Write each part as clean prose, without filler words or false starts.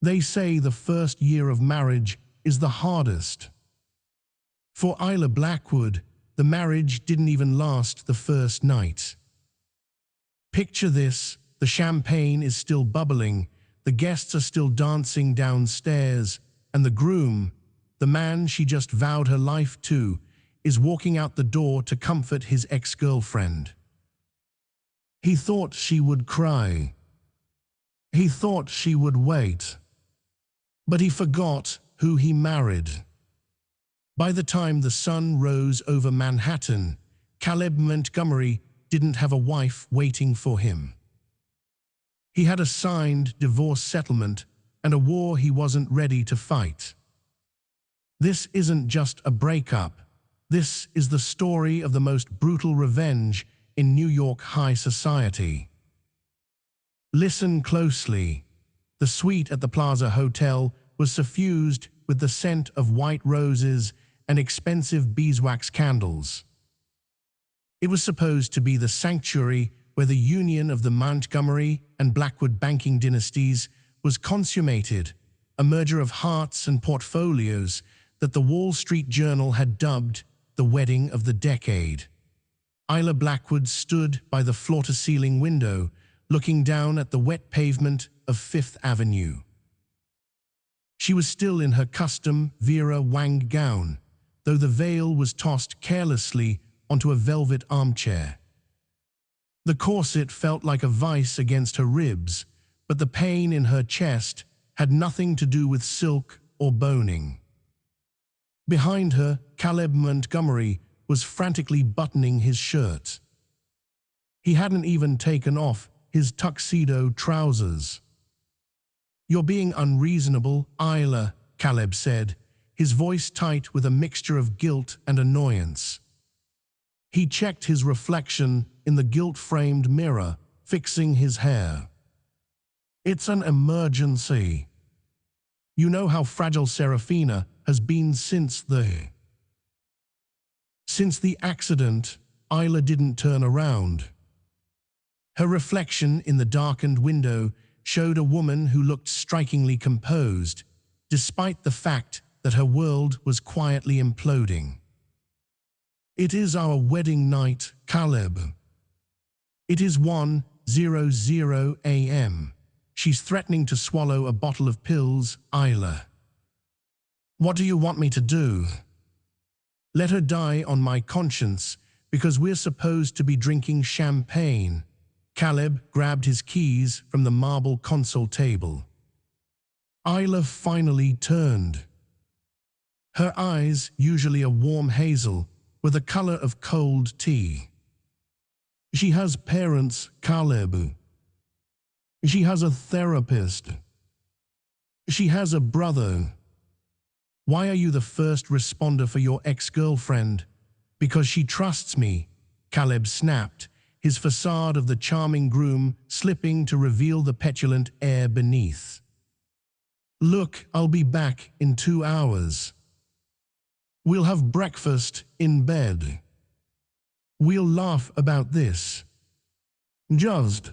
They say the first year of marriage is the hardest. For Isla Blackwood, the marriage didn't even last the first night. Picture this: the champagne is still bubbling, the guests are still dancing downstairs, and the groom, the man she just vowed her life to, is walking out the door to comfort his ex-girlfriend. He thought she would cry. He thought she would wait. But he forgot who he married. By the time the sun rose over Manhattan, Caleb Montgomery didn't have a wife waiting for him. He had a signed divorce settlement and a war he wasn't ready to fight. This isn't just a breakup. This is the story of the most brutal revenge in New York high society. Listen closely. The suite at the Plaza Hotel was suffused with the scent of white roses and expensive beeswax candles. It was supposed to be the sanctuary where the union of the Montgomery and Blackwood banking dynasties was consummated, a merger of hearts and portfolios that the Wall Street Journal had dubbed the wedding of the decade. Isla Blackwood stood by the floor-to-ceiling window, looking down at the wet pavement of Fifth Avenue. She was still in her custom Vera Wang gown, though the veil was tossed carelessly onto a velvet armchair. The corset felt like a vice against her ribs, but the pain in her chest had nothing to do with silk or boning. Behind her, Caleb Montgomery was frantically buttoning his shirt. He hadn't even taken off his tuxedo trousers. "You're being unreasonable, Isla," Caleb said, his voice tight with a mixture of guilt and annoyance. He checked his reflection in the gilt-framed mirror, fixing his hair. "It's an emergency. You know how fragile Serafina has been since the accident." Isla didn't turn around. Her reflection in the darkened window showed a woman who looked strikingly composed, despite the fact that her world was quietly imploding. "It is our wedding night, Caleb. It is 1:00 a.m. She's threatening to swallow a bottle of pills, Isla. What do you want me to do? Let her die on my conscience because we're supposed to be drinking champagne." Caleb grabbed his keys from the marble console table. Isla finally turned. Her eyes, usually a warm hazel, were the color of cold tea. "She has parents, Caleb. She has a therapist. She has a brother. Why are you the first responder for your ex-girlfriend?" "Because she trusts me," Caleb snapped, his facade of the charming groom slipping to reveal the petulant air beneath. "Look, I'll be back in 2 hours. We'll have breakfast in bed. We'll laugh about this. Just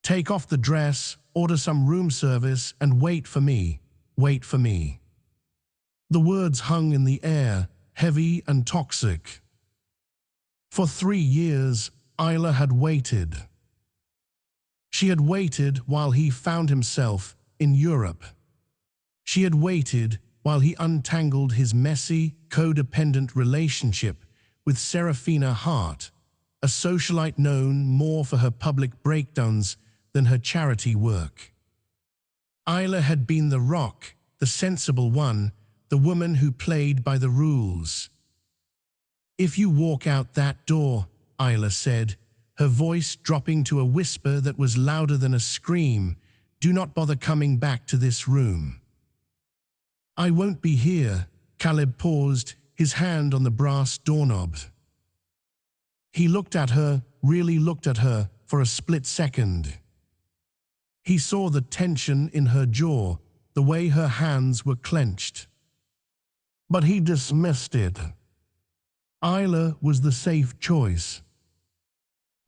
take off the dress, order some room service, and wait for me. Wait for me." The words hung in the air, heavy and toxic. For 3 years, Isla had waited. She had waited while he found himself in Europe. She had waited while he untangled his messy, codependent relationship with Serafina Hart, a socialite known more for her public breakdowns than her charity work. Isla had been the rock, the sensible one, the woman who played by the rules. "If you walk out that door," Isla said, her voice dropping to a whisper that was louder than a scream, "do not bother coming back to this room." "I won't be here." Caleb paused, his hand on the brass doorknob. He looked at her, really looked at her, for a split second. He saw the tension in her jaw, the way her hands were clenched. But he dismissed it. Isla was the safe choice.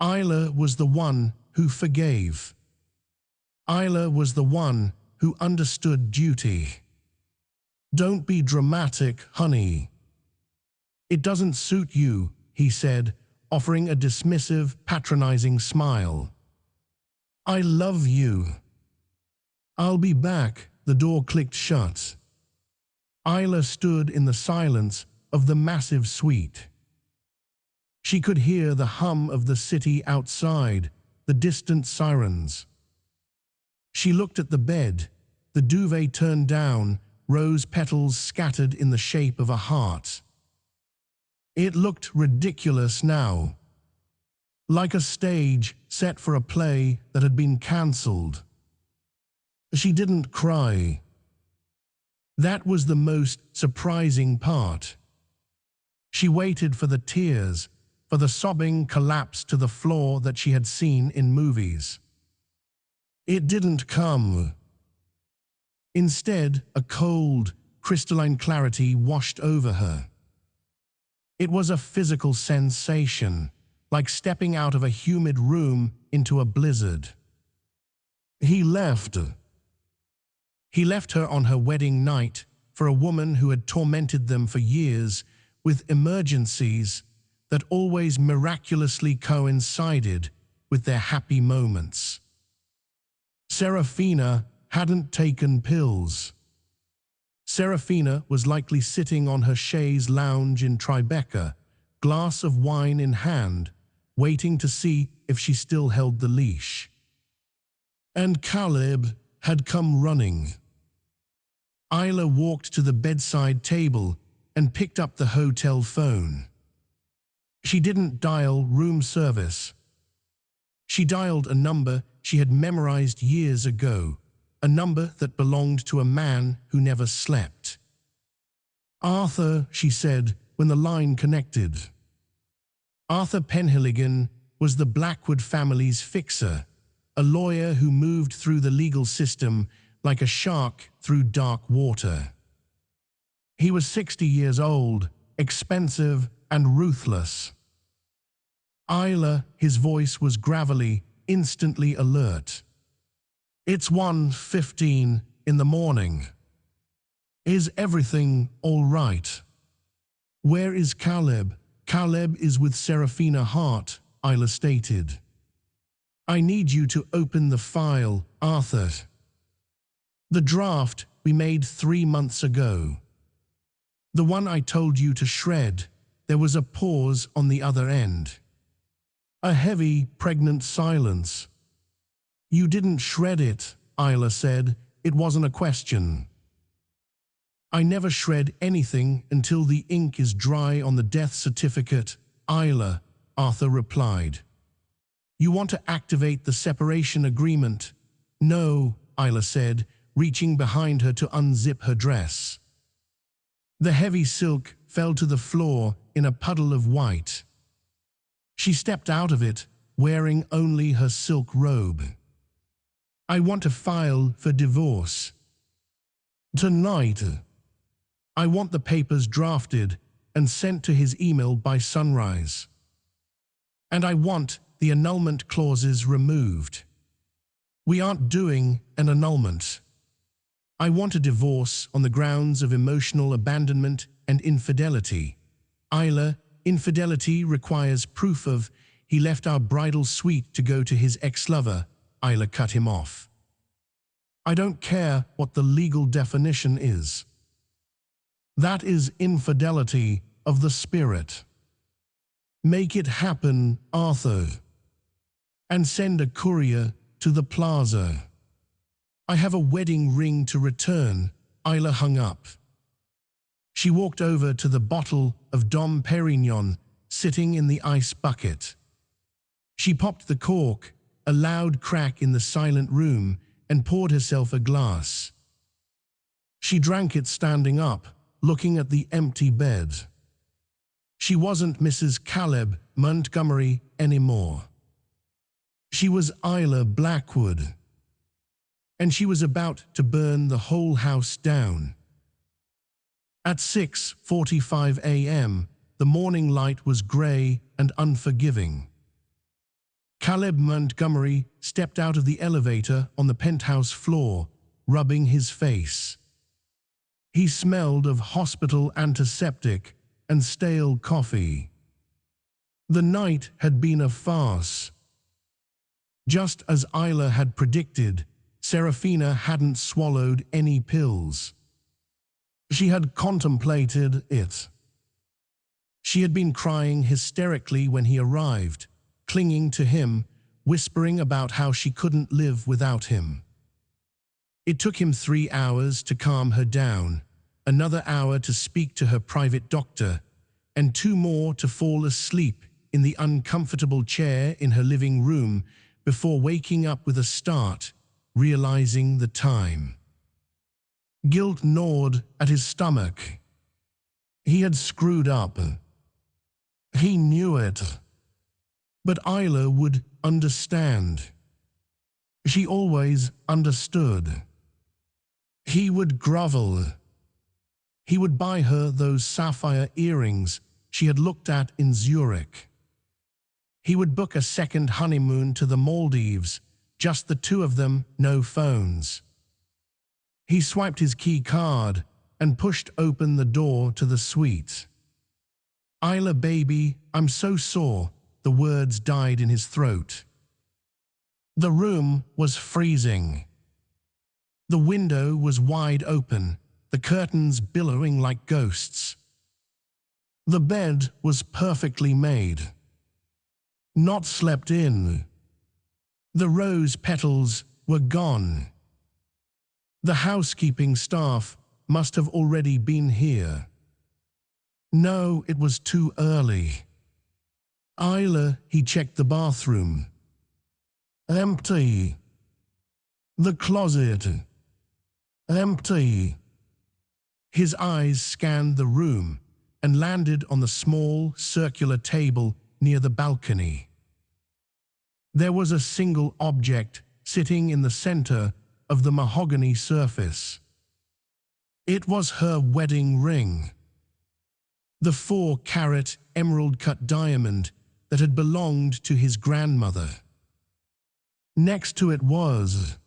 Isla was the one who forgave. Isla was the one who understood duty. "Don't be dramatic, honey. It doesn't suit you," he said, offering a dismissive, patronizing smile. "I love you." "I'll be back." The door clicked shut. Isla stood in the silence of the massive suite. She could hear the hum of the city outside, the distant sirens. She looked at the bed, the duvet turned down, rose petals scattered in the shape of a heart. It looked ridiculous now, like a stage set for a play that had been cancelled. She didn't cry. That was the most surprising part. She waited for the tears, for the sobbing collapse to the floor that she had seen in movies. It didn't come. Instead, a cold, crystalline clarity washed over her. It was a physical sensation, like stepping out of a humid room into a blizzard. He left. He left her on her wedding night for a woman who had tormented them for years with emergencies that always miraculously coincided with their happy moments. Serafina hadn't taken pills. Serafina was likely sitting on her chaise lounge in Tribeca, glass of wine in hand, waiting to see if she still held the leash. And Caleb had come running. Isla walked to the bedside table and picked up the hotel phone. She didn't dial room service. She dialed a number she had memorized years ago, a number that belonged to a man who never slept. "Arthur," she said when the line connected. Arthur Penhilligan was the Blackwood family's fixer, a lawyer who moved through the legal system like a shark through dark water. He was 60 years old, expensive and ruthless. Isla, his voice was gravelly, instantly alert. "It's 1:15 in the morning. Is everything all right?" "Where is Caleb?" "Caleb is with Serafina Hart," Isla stated. "I need you to open the file, Arthur. The draft we made 3 months ago. The one I told you to shred." There was a pause on the other end. A heavy, pregnant silence. "You didn't shred it," Isla said. "It wasn't a question." "I never shred anything until the ink is dry on the death certificate, Isla," Arthur replied. "You want to activate the separation agreement?" "No," Isla said, reaching behind her to unzip her dress. The heavy silk fell to the floor in a puddle of white. She stepped out of it, wearing only her silk robe. "I want to file for divorce. Tonight. I want the papers drafted and sent to his email by sunrise. And I want the annulment clauses removed. We aren't doing an annulment. I want a divorce on the grounds of emotional abandonment and infidelity. Isla, infidelity requires proof of he left our bridal suite to go to his ex-lover." Isla cut him off. "I don't care what the legal definition is. That is infidelity of the spirit. Make it happen, Arthur. And send a courier to the plaza. I have a wedding ring to return." Isla hung up. She walked over to the bottle of Dom Perignon sitting in the ice bucket. She popped the cork, a loud crack in the silent room, and poured herself a glass. She drank it standing up, looking at the empty bed. She wasn't Mrs. Caleb Montgomery anymore. She was Isla Blackwood. And she was about to burn the whole house down. At 6:45 a.m., the morning light was grey and unforgiving. Caleb Montgomery stepped out of the elevator on the penthouse floor, rubbing his face. He smelled of hospital antiseptic and stale coffee. The night had been a farce. Just as Isla had predicted, Serafina hadn't swallowed any pills. She had contemplated it. She had been crying hysterically when he arrived, clinging to him, whispering about how she couldn't live without him. It took him 3 hours to calm her down, another hour to speak to her private doctor, and 2 more to fall asleep in the uncomfortable chair in her living room before waking up with a start, realizing the time. Guilt gnawed at his stomach. He had screwed up. He knew it. But Isla would understand. She always understood. He would grovel. He would buy her those sapphire earrings she had looked at in Zurich. He would book a second honeymoon to the Maldives, just the 2 of them, no phones. He swiped his key card and pushed open the door to the suite. "Isla, baby, I'm so sore," the words died in his throat. The room was freezing. The window was wide open, the curtains billowing like ghosts. The bed was perfectly made. Not slept in. The rose petals were gone. The housekeeping staff must have already been here. No, it was too early. Isla, he checked the bathroom. Empty. The closet. Empty. His eyes scanned the room and landed on the small, circular table near the balcony. There was a single object sitting in the center of the mahogany surface. It was her wedding ring. The 4-carat emerald-cut diamond that had belonged to his grandmother. Next to it was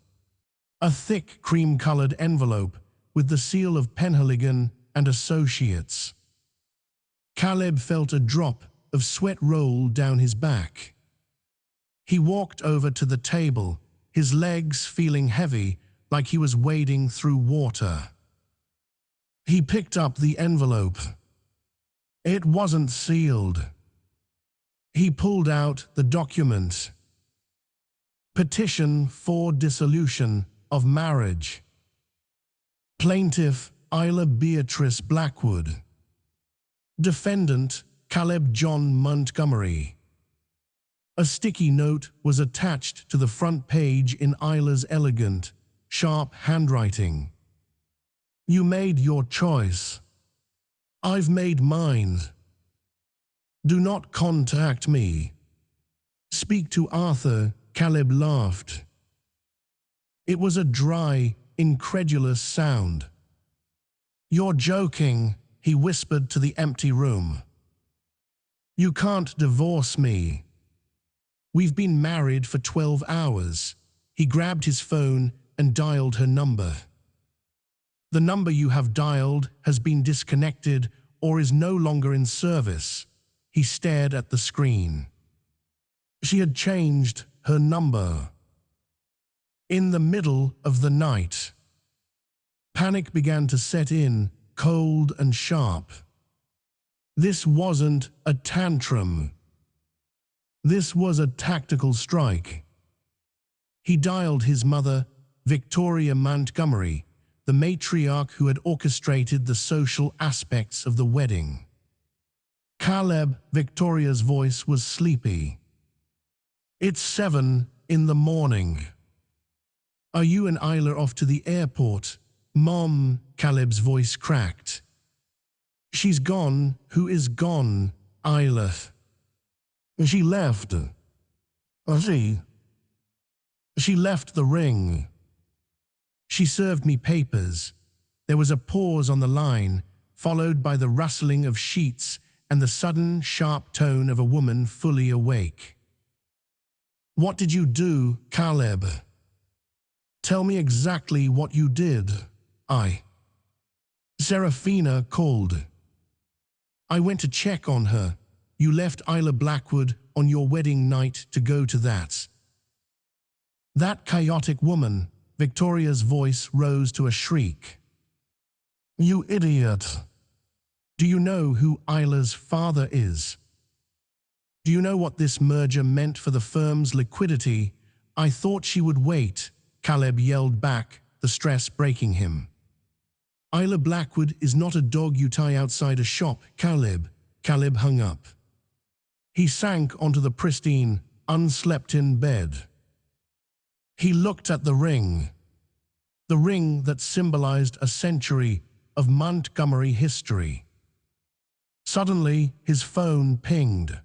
a thick cream-colored envelope with the seal of Penhaligon and Associates. Caleb felt a drop of sweat roll down his back. He walked over to the table, his legs feeling heavy like he was wading through water. He picked up the envelope. It wasn't sealed. He pulled out the document. Petition for dissolution of marriage. Plaintiff Isla Beatrice Blackwood. Defendant Caleb John Montgomery. A sticky note was attached to the front page in Isla's elegant, sharp handwriting. You made your choice. I've made mine. Do not contact me. Speak to Arthur, Caleb laughed. It was a dry, incredulous sound. You're joking, he whispered to the empty room. You can't divorce me. We've been married for 12 hours. He grabbed his phone and dialed her number. The number you have dialed has been disconnected or is no longer in service. He stared at the screen. She had changed her number. In the middle of the night, panic began to set in, cold and sharp. This wasn't a tantrum. This was a tactical strike. He dialed his mother, Victoria Montgomery, the matriarch who had orchestrated the social aspects of the wedding. Caleb, Victoria's voice was sleepy. It's 7 in the morning. Are you and Isla off to the airport? Mom, Caleb's voice cracked. She's gone. Who is gone? Isla. She left. She left the ring. She served me papers. There was a pause on the line, followed by the rustling of sheets and the sudden, sharp tone of a woman fully awake. What did you do, Caleb? Tell me exactly what you did. Serafina called. I went to check on her. You left Isla Blackwood on your wedding night to go to that. That chaotic woman, Victoria's voice rose to a shriek. You idiot. Do you know who Isla's father is? Do you know what this merger meant for the firm's liquidity? I thought she would wait, Caleb yelled back, the stress breaking him. Isla Blackwood is not a dog you tie outside a shop, Caleb. Caleb hung up. He sank onto the pristine, unslept-in bed. He looked at the ring that symbolized a century of Montgomery history. Suddenly, his phone pinged.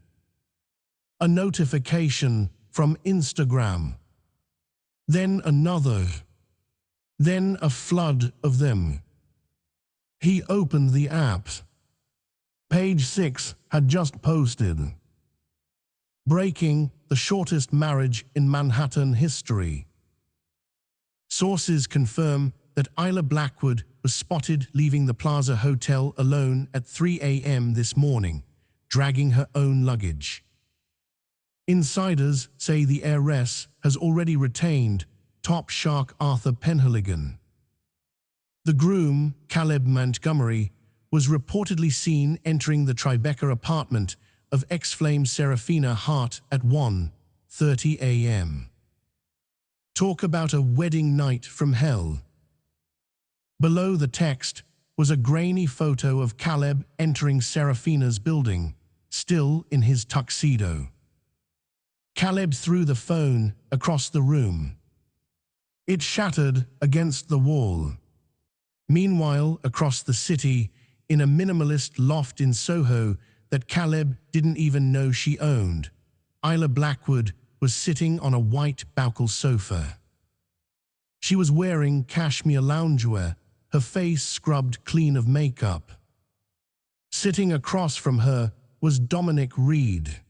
A notification from Instagram. Then another. Then a flood of them. He opened the app. Page 6 had just posted. Breaking the shortest marriage in Manhattan history. Sources confirm that Isla Blackwood was spotted leaving the Plaza Hotel alone at 3 a.m. this morning, dragging her own luggage. Insiders say the heiress has already retained top shark Arthur Penhaligon. The groom, Caleb Montgomery, was reportedly seen entering the Tribeca apartment of ex-flame Serafina Hart at 1:30 a.m. Talk about a wedding night from hell. Below the text was a grainy photo of Caleb entering Serafina's building, still in his tuxedo. Caleb threw the phone across the room. It shattered against the wall. Meanwhile, across the city, in a minimalist loft in Soho that Caleb didn't even know she owned, Isla Blackwood was sitting on a white Baukel sofa. She was wearing cashmere loungewear, her face scrubbed clean of makeup. Sitting across from her was Dominic Reed.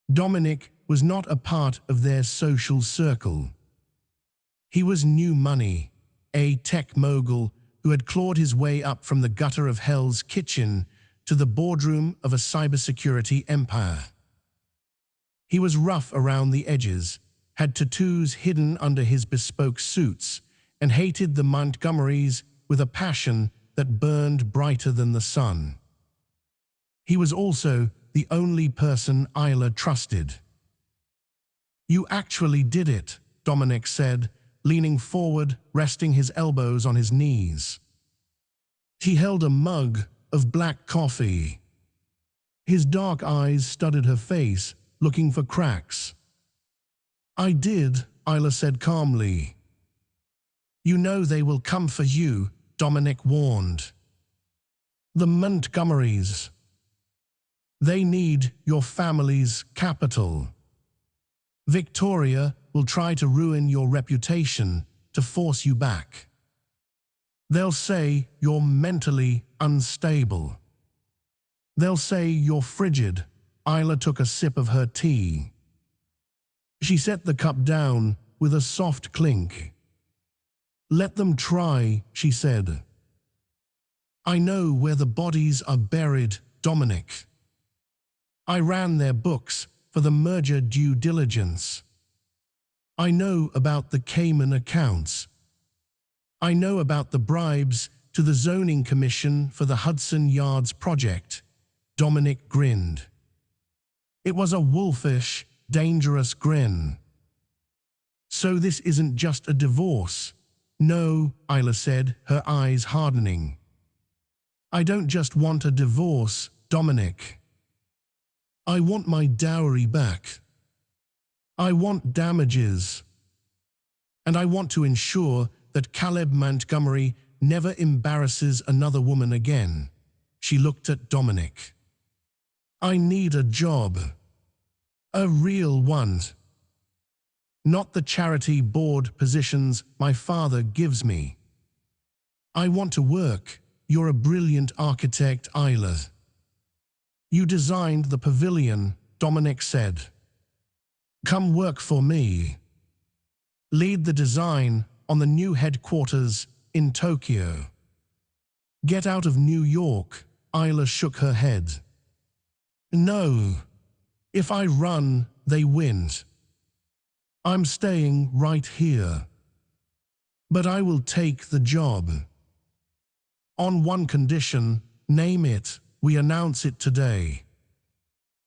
Dominic was not a part of their social circle. He was new money, a tech mogul who had clawed his way up from the gutter of Hell's Kitchen to the boardroom of a cybersecurity empire. He was rough around the edges, had tattoos hidden under his bespoke suits, and hated the Montgomerys with a passion that burned brighter than the sun. He was also the only person Isla trusted. You actually did it, Dominic said, leaning forward, resting his elbows on his knees. He held a mug of black coffee. His dark eyes studied her face, looking for cracks. I did, Isla said calmly. You know they will come for you, Dominic warned. The Montgomerys. They need your family's capital. Victoria will try to ruin your reputation to force you back. They'll say you're mentally unstable. They'll say you're frigid. Isla took a sip of her tea. She set the cup down with a soft clink. Let them try, she said. I know where the bodies are buried, Dominic. I ran their books for the merger due diligence. I know about the Cayman accounts. I know about the bribes to the zoning commission for the Hudson Yards project. Dominic grinned. It was a wolfish, dangerous grin. So this isn't just a divorce. No, Isla said, her eyes hardening. I don't just want a divorce, Dominic. I want my dowry back. I want damages. And I want to ensure that Caleb Montgomery never embarrasses another woman again. She looked at Dominic. I need a job. A real one. Not the charity board positions my father gives me. I want to work. You're a brilliant architect, Isla. You designed the pavilion, Dominic said. Come work for me. lead the design on the new headquarters in Tokyo. Get out of New York, Isla shook her head. No. If I run, they win. I'm staying right here. But I will take the job. On one condition, name it, we announce it today.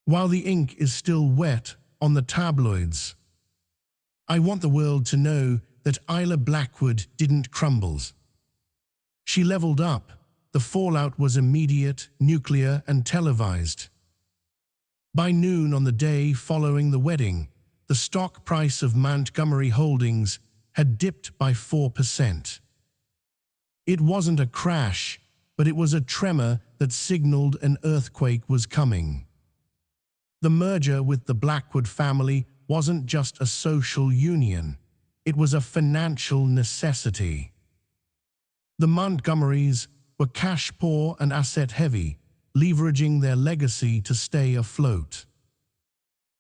While the ink is still wet on the tabloids. I want the world to know that Isla Blackwood didn't crumble. She leveled up. The fallout was immediate, nuclear, and televised. By noon on the day following the wedding, the stock price of Montgomery Holdings had dipped by 4%. It wasn't a crash, but it was a tremor that signaled an earthquake was coming. The merger with the Blackwood family wasn't just a social union, it was a financial necessity. The Montgomerys were cash poor and asset heavy, leveraging their legacy to stay afloat.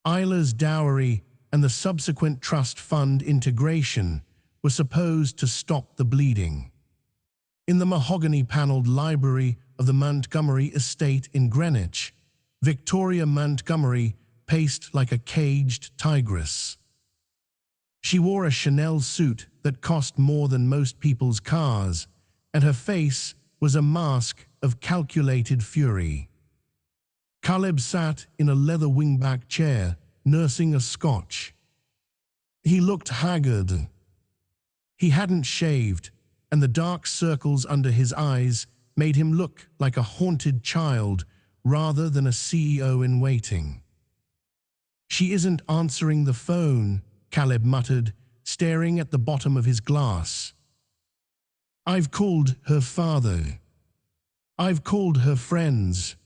Isla's dowry and the subsequent trust fund integration were supposed to stop the bleeding. In the mahogany-paneled library of the Montgomery estate in Greenwich, Victoria Montgomery paced like a caged tigress. She wore a Chanel suit that cost more than most people's cars, and her face was a mask of calculated fury. Caleb sat in a leather wingback chair, nursing a scotch. He looked haggard. He hadn't shaved, and the dark circles under his eyes made him look like a haunted child rather than a CEO in waiting. She isn't answering the phone, Caleb muttered, staring at the bottom of his glass. I've called her father. I've called her friends.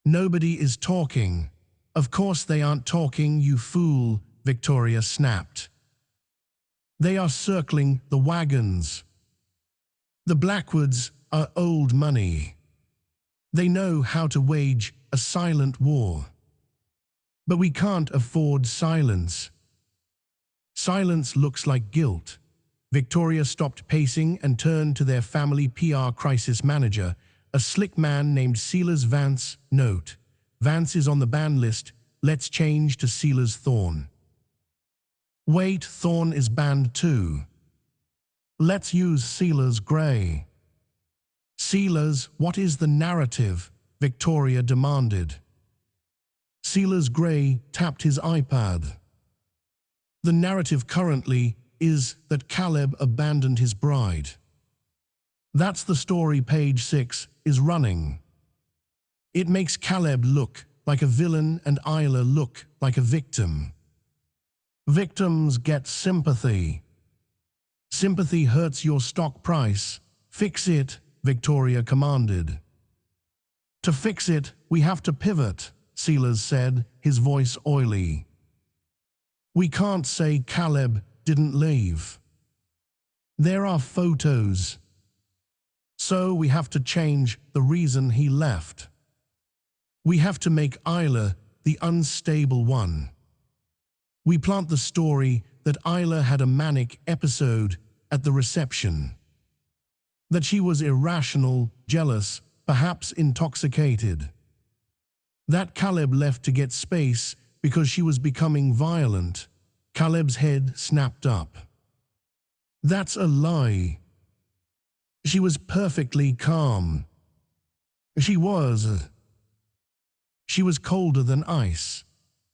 Nobody is talking. Of course they aren't talking, you fool, Victoria snapped. They are circling the wagons. The Blackwoods are old money. They know how to wage a silent war. But we can't afford silence. Silence looks like guilt. Victoria stopped pacing and turned to their family PR crisis manager, a slick man named Silas Vance. Note, Vance is on the ban list. Let's change to Silas Thorne. Wait, Thorne is banned too. Let's use Silas Gray. Silas, what is the narrative? Victoria demanded. Silas Gray tapped his iPad. The narrative currently is that Caleb abandoned his bride. That's the story page 6 is running. It makes Caleb look like a villain and Isla look like a victim. Victims get sympathy. Sympathy hurts your stock price. Fix it, Victoria commanded. To fix it, we have to pivot, Silas said, his voice oily. We can't say Caleb didn't leave. There are photos. So we have to change the reason he left. We have to make Isla the unstable one. We plant the story that Isla had a manic episode at the reception. That she was irrational, jealous, perhaps intoxicated. That Caleb left to get space because she was becoming violent. Caleb's head snapped up. That's a lie. She was perfectly calm. She was colder than ice.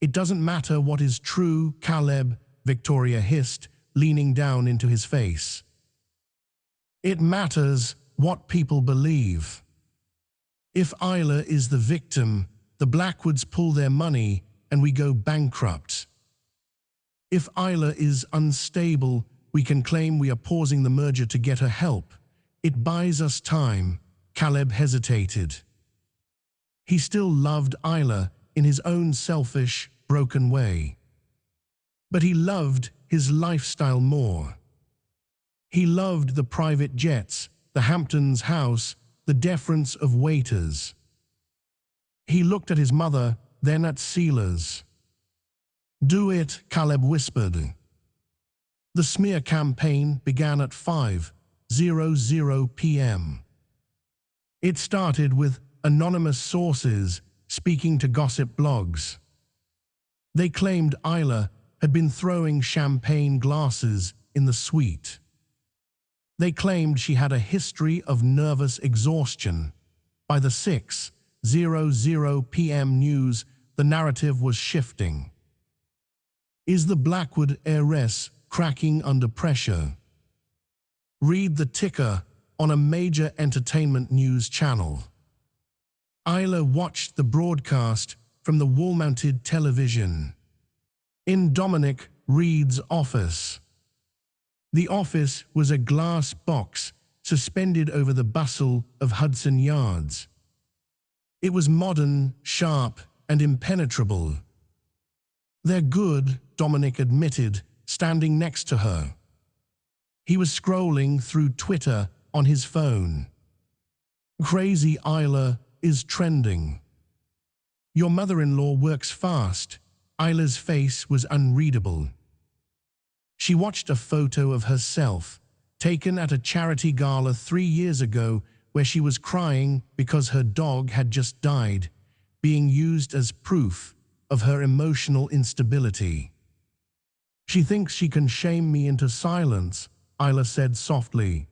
It doesn't matter what is true, Caleb, Victoria hissed, leaning down into his face. It matters what people believe. If Isla is the victim, the Blackwoods pull their money and we go bankrupt. If Isla is unstable, we can claim we are pausing the merger to get her help. It buys us time. Caleb hesitated. He still loved Isla in his own selfish, broken way. But he loved his lifestyle more. He loved the private jets, the Hamptons house, the deference of waiters. He looked at his mother, then at Silas. Do it, Caleb whispered. The smear campaign began at 5:00 p.m. It started with anonymous sources speaking to gossip blogs. They claimed Isla had been throwing champagne glasses in the suite. They claimed she had a history of nervous exhaustion. By the 6:00 p.m. news, the narrative was shifting. Is the Blackwood heiress cracking under pressure? Read the ticker on a major entertainment news channel. Isla watched the broadcast from the wall-mounted television. In Dominic Reed's office. The office was a glass box suspended over the bustle of Hudson Yards. It was modern, sharp, and impenetrable. "They're good," Dominic admitted, standing next to her. He was scrolling through Twitter on his phone. "Crazy Isla is trending. Your mother-in-law works fast." Isla's face was unreadable. She watched a photo of herself, taken at a charity gala 3 years ago, where she was crying because her dog had just died, being used as proof of her emotional instability. "She thinks she can shame me into silence," Isla said softly.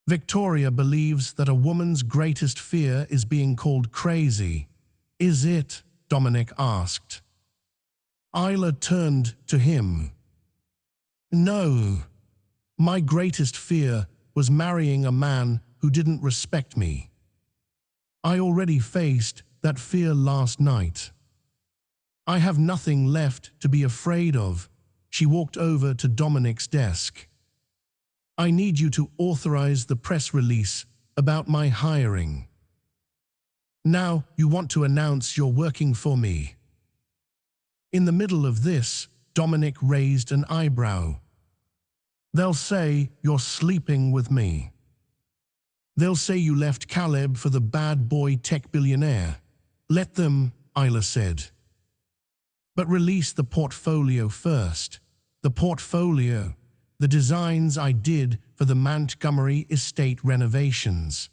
"Victoria believes that a woman's greatest fear is being called crazy. Is it?" Dominic asked. Isla turned to him. "No. My greatest fear was marrying a man who didn't respect me. I already faced that fear last night. I have nothing left to be afraid of." She walked over to Dominic's desk. "I need you to authorize the press release about my hiring. Now you want to announce you're working for me." In the middle of this, Dominic raised an eyebrow. "They'll say you're sleeping with me. They'll say you left Caleb for the bad boy tech billionaire." "Let them," Isla said. "But release the portfolio first. The portfolio. The designs I did for the Montgomery estate renovations.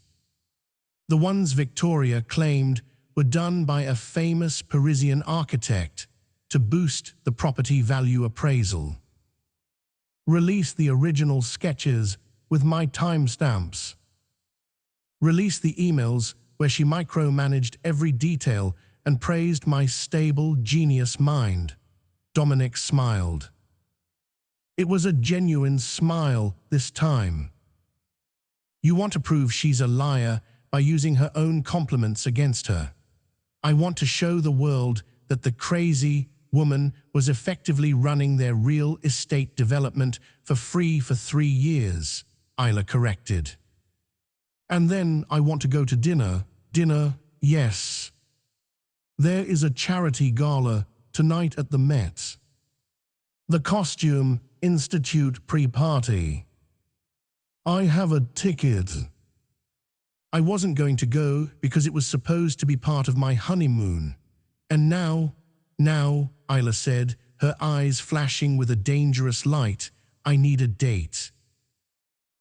The ones Victoria claimed were done by a famous Parisian architect to boost the property value appraisal. Release the original sketches with my timestamps. Release the emails where she micromanaged every detail and praised my stable, genius mind." Dominic smiled. It was a genuine smile this time. "You want to prove she's a liar by using her own compliments against her. I want to show the world that the crazy woman was effectively running their real estate development for free for 3 years, Isla corrected. "And then I want to go to dinner." "Dinner, yes. There is a charity gala tonight at the Met. The Costume Institute pre-party. I have a ticket. I wasn't going to go because it was supposed to be part of my honeymoon. And now, Isla said, her eyes flashing with a dangerous light, I need a date."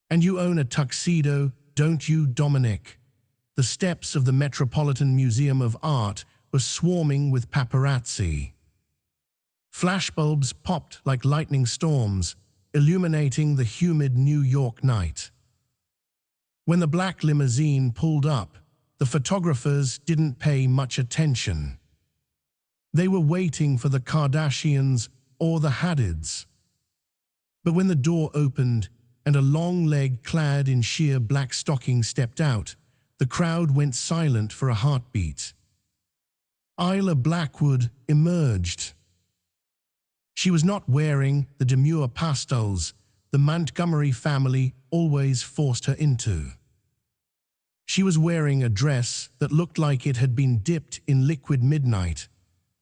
"And you own a tuxedo, don't you, Dominic?" The steps of the Metropolitan Museum of Art were swarming with paparazzi. Flashbulbs popped like lightning storms, illuminating the humid New York night. When the black limousine pulled up, the photographers didn't pay much attention. They were waiting for the Kardashians or the Haddids. But when the door opened and a long leg clad in sheer black stockings stepped out, the crowd went silent for a heartbeat. Isla Blackwood emerged. She was not wearing the demure pastels the Montgomery family always forced her into. She was wearing a dress that looked like it had been dipped in liquid midnight,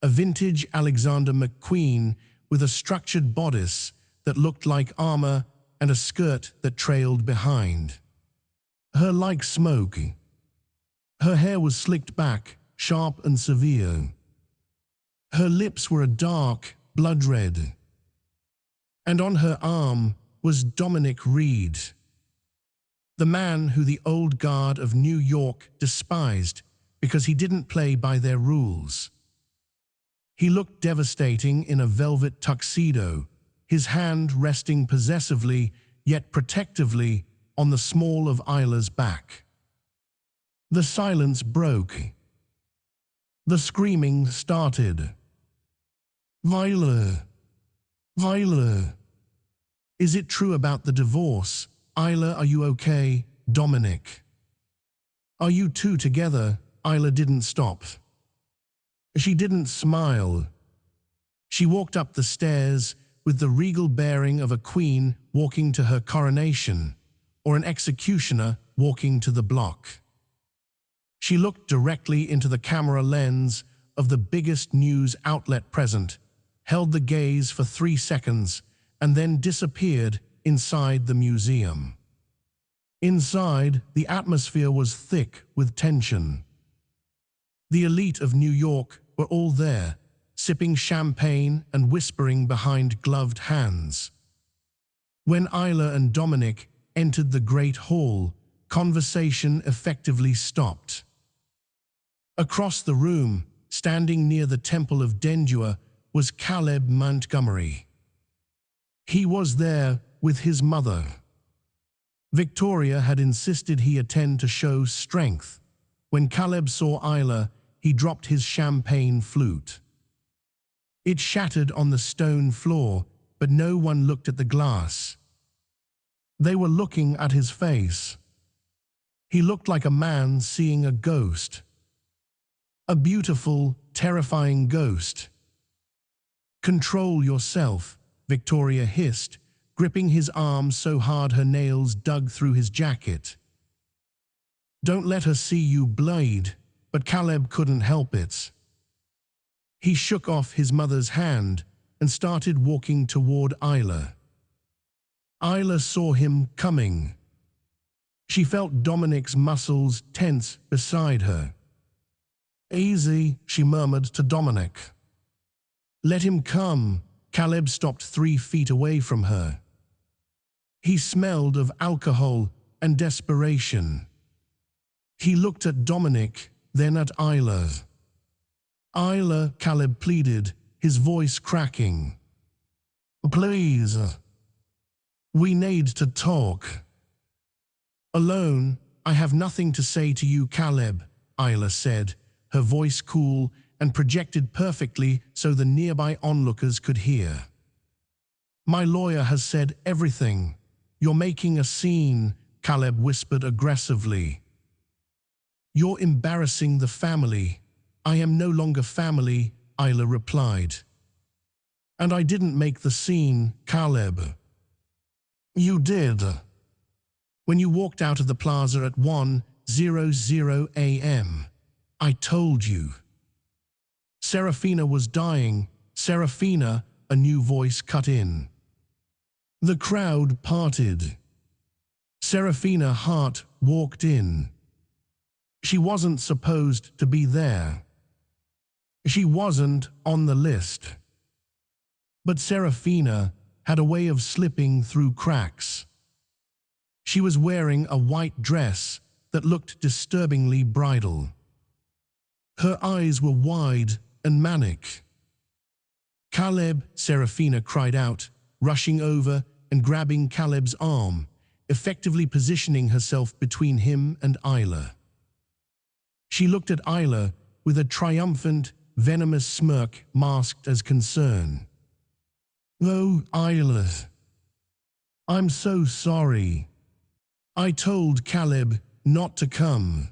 a vintage Alexander McQueen with a structured bodice that looked like armor and a skirt that trailed behind. Her like smoke. Her hair was slicked back, sharp and severe. Her lips were a dark, blood red. and on her arm was Dominic Reed, the man who the old guard of New York despised because he didn't play by their rules. He looked devastating in a velvet tuxedo, his hand resting possessively yet protectively on the small of Isla's back. The silence broke. The screaming started. Isla, Isla. Is it true about the divorce? Isla, are you okay? Dominic. Are you two together? Isla didn't stop. She didn't smile. She walked up the stairs with the regal bearing of a queen walking to her coronation, or an executioner walking to the block. She looked directly into the camera lens of the biggest news outlet present, held the gaze for 3 seconds, and then disappeared inside the museum. Inside, the atmosphere was thick with tension. The elite of New York were all there, sipping champagne and whispering behind gloved hands. When Isla and Dominic entered the Great Hall, conversation effectively stopped. Across the room, standing near the Temple of Dendua, was Caleb Montgomery. He was there with his mother. Victoria had insisted he attend to show strength. When Caleb saw Isla, he dropped his champagne flute. It shattered on the stone floor, but no one looked at the glass. They were looking at his face. He looked like a man seeing a ghost. A beautiful, terrifying ghost. "Control yourself," Victoria hissed, gripping his arm so hard her nails dug through his jacket. "Don't let her see you bleed," but Caleb couldn't help it. He shook off his mother's hand and started walking toward Isla. Isla saw him coming. She felt Dominic's muscles tense beside her. "Easy," she murmured to Dominic. "Let him come." Caleb stopped 3 feet away from her. He smelled of alcohol and desperation. He looked at Dominic, then at Isla. "Isla," Caleb pleaded, his voice cracking. "Please. We need to talk." "Alone, I have nothing to say to you, Caleb," Isla said, her voice cool and projected perfectly so the nearby onlookers could hear. "My lawyer has said everything. You're making a scene," Caleb whispered aggressively. "You're embarrassing the family." "I am no longer family," Isla replied. "And I didn't make the scene, Caleb." "You did. When you walked out of the plaza at 1:00 a.m. I told you." "Serafina was dying." "Serafina," a new voice cut in. The crowd parted. Serafina Hart walked in. She wasn't supposed to be there. She wasn't on the list. But Serafina had a way of slipping through cracks. She was wearing a white dress that looked disturbingly bridal. Her eyes were wide and manic. "Caleb," Serafina cried out, rushing over and grabbing Caleb's arm, effectively positioning herself between him and Isla. She looked at Isla with a triumphant, venomous smirk masked as concern. "Oh, Isla. I'm so sorry. I told Caleb not to come.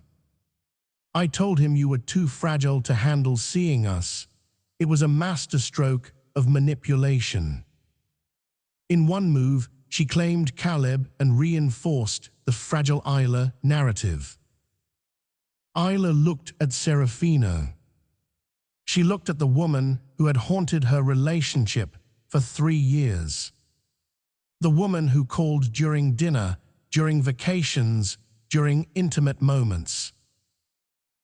I told him you were too fragile to handle seeing us. It was a masterstroke of manipulation." In one move, she claimed Caleb and reinforced the fragile Isla narrative. Isla looked at Serafina. She looked at the woman who had haunted her relationship for 3 years. The woman who called during dinner, during vacations, during intimate moments.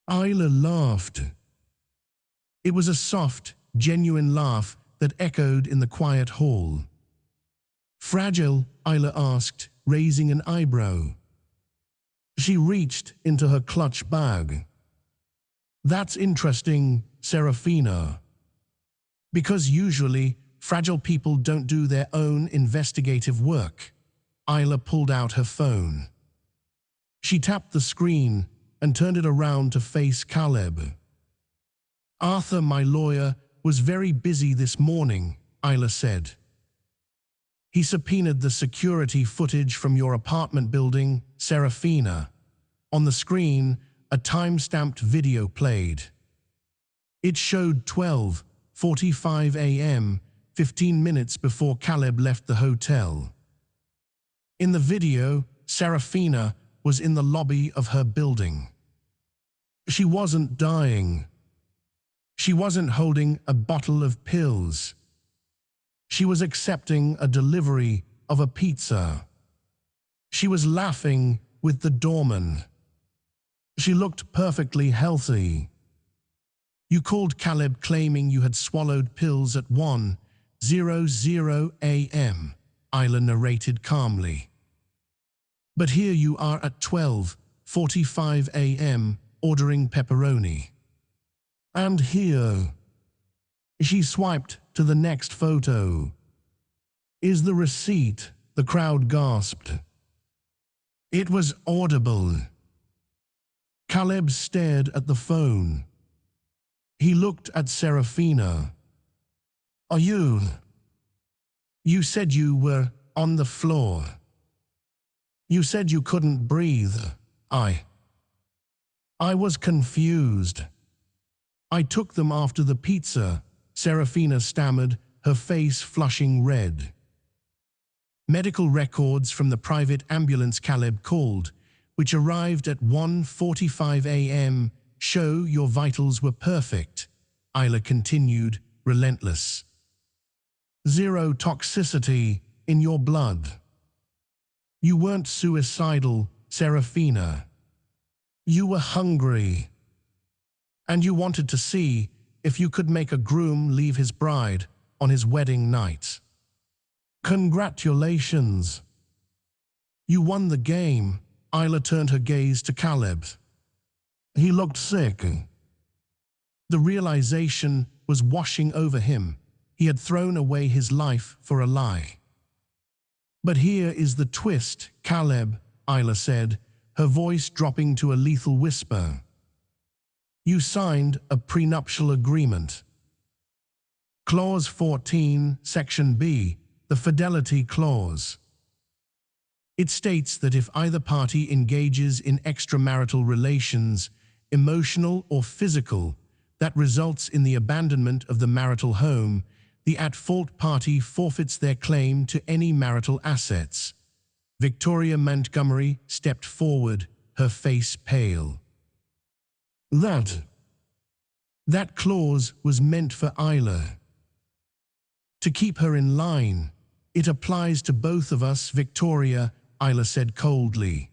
Isla laughed. It was a soft, genuine laugh that echoed in the quiet hall. Fragile? Isla asked, raising an eyebrow. She reached into her clutch bag. That's interesting, Serafina. Because usually, fragile people don't do their own investigative work. Isla pulled out her phone. She tapped the screen and turned it around to face Caleb. Arthur, my lawyer, was very busy this morning, Isla said. He subpoenaed the security footage from your apartment building, Serafina. On the screen, a time-stamped video played. It showed 12:45 a.m., 15 minutes before Caleb left the hotel. In the video, Serafina was in the lobby of her building. She wasn't dying. She wasn't holding a bottle of pills. She was accepting a delivery of a pizza. She was laughing with the doorman. She looked perfectly healthy. You called Caleb claiming you had swallowed pills at 1:00 a.m., Isla narrated calmly. But here you are at 12:45 a.m. ordering pepperoni. And here, she swiped to the next photo, is the receipt, the crowd gasped. It was audible. Caleb stared at the phone. He looked at Serafina. Are you? You said you were on the floor. You said you couldn't breathe. I was confused. I took them after the pizza, Serafina stammered, her face flushing red. Medical records from the private ambulance Caleb called, which arrived at 1:45 a.m., show your vitals were perfect, Isla continued, relentless. Zero toxicity in your blood. You weren't suicidal, Serafina. You were hungry. And you wanted to see if you could make a groom leave his bride on his wedding night. Congratulations. You won the game. Isla turned her gaze to Caleb. He looked sick. The realization was washing over him. He had thrown away his life for a lie. But here is the twist, Caleb, Isla said, her voice dropping to a lethal whisper. You signed a prenuptial agreement. Clause 14, Section B, the Fidelity Clause. It states that if either party engages in extramarital relations, emotional or physical, that results in the abandonment of the marital home, the at-fault party forfeits their claim to any marital assets. Victoria Montgomery stepped forward, her face pale. That clause was meant for Isla. To keep her in line. It applies to both of us, Victoria, Isla said coldly.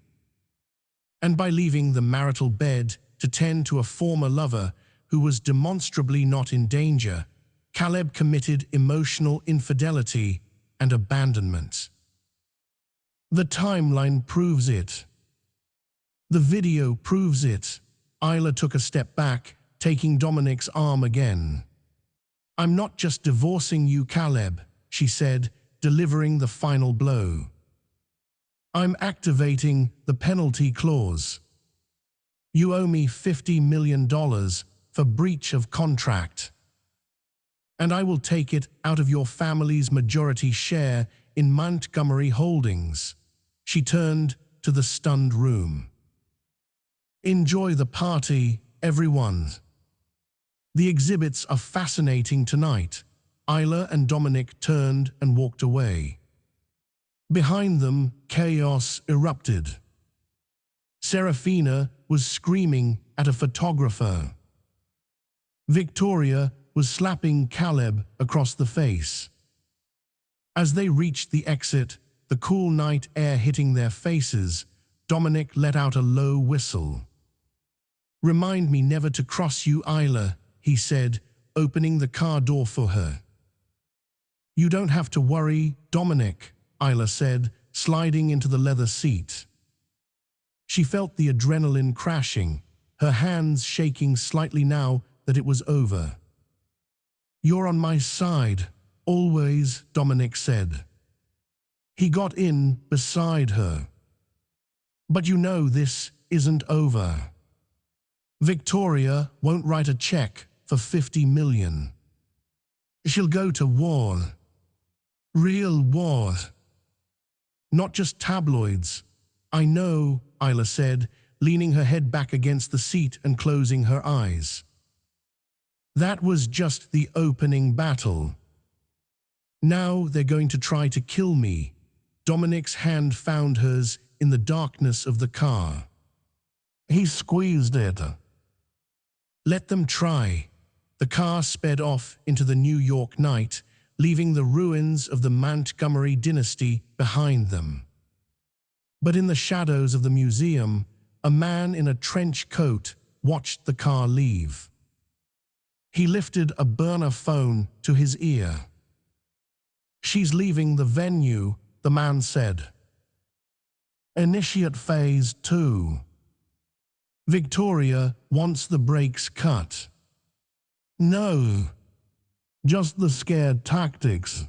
And by leaving the marital bed to tend to a former lover who was demonstrably not in danger, Caleb committed emotional infidelity and abandonment. The timeline proves it. The video proves it. Isla took a step back, taking Dominic's arm again. I'm not just divorcing you, Caleb, she said, delivering the final blow. I'm activating the penalty clause. You owe me $50 million for breach of contract. And I will take it out of your family's majority share in Montgomery Holdings. She turned to the stunned room. Enjoy the party, everyone. The exhibits are fascinating tonight. Isla and Dominic turned and walked away. Behind them, chaos erupted. Serafina was screaming at a photographer. Victoria was slapping Caleb across the face. As they reached the exit, the cool night air hitting their faces, Dominic let out a low whistle. Remind me never to cross you, Isla, he said, opening the car door for her. You don't have to worry, Dominic, Isla said, sliding into the leather seat. She felt the adrenaline crashing, her hands shaking slightly now that it was over. "You're on my side, always," Dominic said. He got in beside her. "But you know this isn't over. Victoria won't write a check for 50 million. She'll go to war. Real war. Not just tabloids." "I know," Isla said, leaning her head back against the seat and closing her eyes. "That was just the opening battle. Now they're going to try to kill me." Dominic's hand found hers in the darkness of the car. He squeezed it. "Let them try." The car sped off into the New York night, leaving the ruins of the Montgomery dynasty behind them. But in the shadows of the museum, a man in a trench coat watched the car leave. He lifted a burner phone to his ear. "She's leaving the venue," the man said. "Initiate phase 2. Victoria wants the brakes cut." "No, just the scared tactics."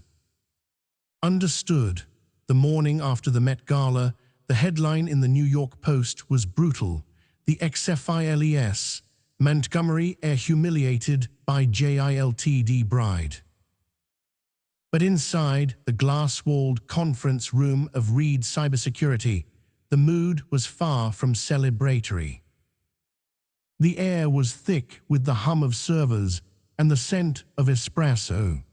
Understood. The morning after the Met Gala, the headline in the New York Post was brutal. The XFILES, Montgomery humiliated by JILTD bride. But inside the glass-walled conference room of Reed Cybersecurity, the mood was far from celebratory. The air was thick with the hum of servers and the scent of espresso.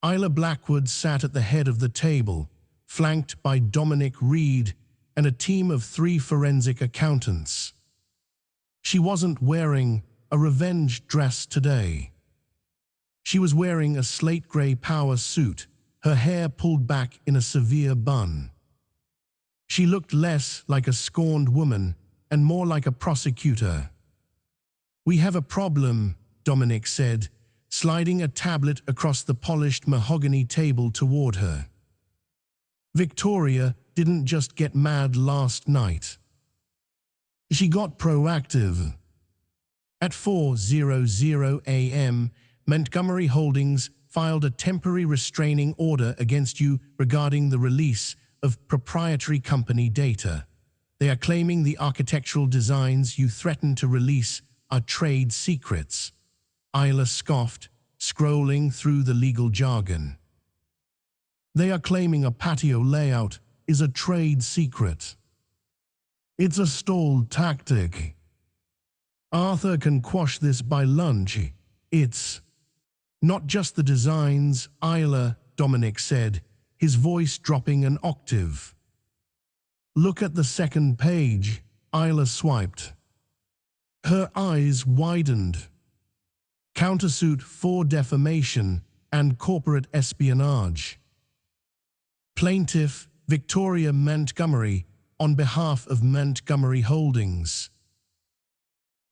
Isla Blackwood sat at the head of the table, flanked by Dominic Reed and a team of 3 forensic accountants. She wasn't wearing a revenge dress today. She was wearing a slate-gray power suit, her hair pulled back in a severe bun. She looked less like a scorned woman and more like a prosecutor. "We have a problem," Dominic said, sliding a tablet across the polished mahogany table toward her. "Victoria didn't just get mad last night. She got proactive." At 4:00 a.m., Montgomery Holdings filed a temporary restraining order against you regarding the release of proprietary company data. They are claiming the architectural designs you threatened to release are trade secrets. Isla scoffed, scrolling through the legal jargon. "They are claiming a patio layout is a trade secret. It's a stalled tactic. Arthur can quash this by lunch. It's not just the designs, Isla," Dominic said, his voice dropping an octave. "Look at the second page." Isla swiped. Her eyes widened. "Countersuit for defamation and corporate espionage. Plaintiff Victoria Montgomery on behalf of Montgomery Holdings.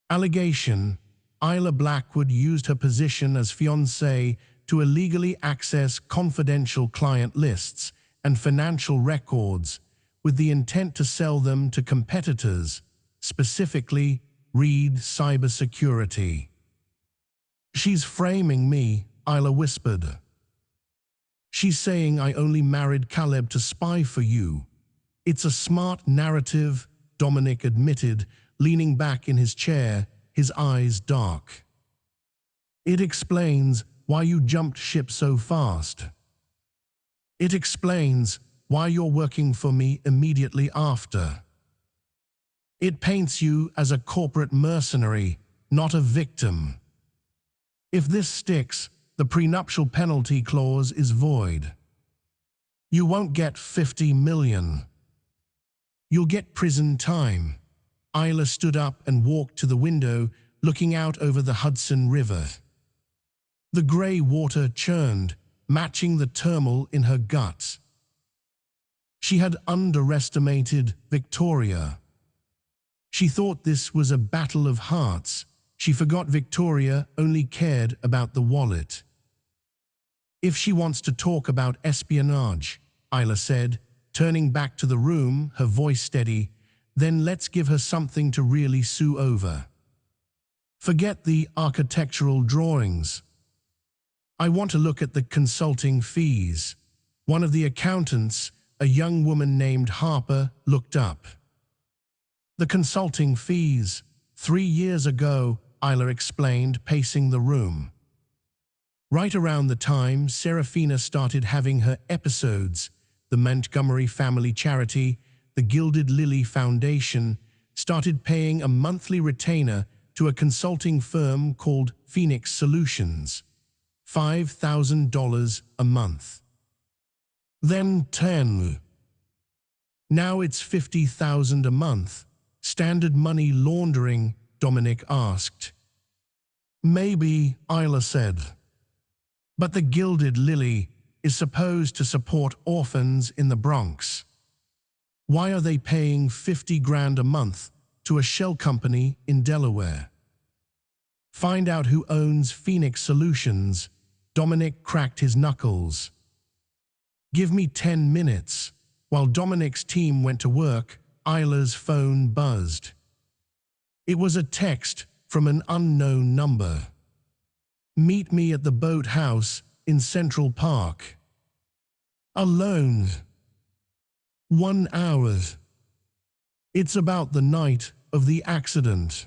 Allegation: Isla Blackwood used her position as fiancée to illegally access confidential client lists and financial records with the intent to sell them to competitors, specifically Reed Cybersecurity. "She's framing me," Isla whispered. "She's saying I only married Caleb to spy for you." "It's a smart narrative," Dominic admitted, leaning back in his chair, his eyes dark. "It explains why you jumped ship so fast. It explains why you're working for me immediately after. It paints you as a corporate mercenary, not a victim. If this sticks, the prenuptial penalty clause is void. You won't get 50 million. You'll get prison time." Isla stood up and walked to the window, looking out over the Hudson River. The grey water churned, matching the turmoil in her gut. She had underestimated Victoria. She thought this was a battle of hearts. She forgot Victoria only cared about the wallet. "If she wants to talk about espionage," Isla said, turning back to the room, her voice steady. Then let's give her something to really sue over. Forget the architectural drawings. I want to look at the consulting fees. One of the accountants, a young woman named Harper, looked up. The consulting fees. 3 years ago, Isla explained, pacing the room. Right around the time Serafina started having her episodes, the Montgomery Family Charity, the Gilded Lily Foundation, started paying a monthly retainer to a consulting firm called Phoenix Solutions. $5,000 a month. Then 10. Now it's $50,000 a month. Standard money laundering, Dominic asked. Maybe, Isla said. But the Gilded Lily is supposed to support orphans in the Bronx. Why are they paying $50,000 a month to a shell company in Delaware? Find out who owns Phoenix Solutions. Dominic cracked his knuckles. Give me 10 minutes. While Dominic's team went to work, Isla's phone buzzed. It was a text from an unknown number. Meet me at the boathouse in Central Park. Alone. 1 hour. It's about the night of the accident.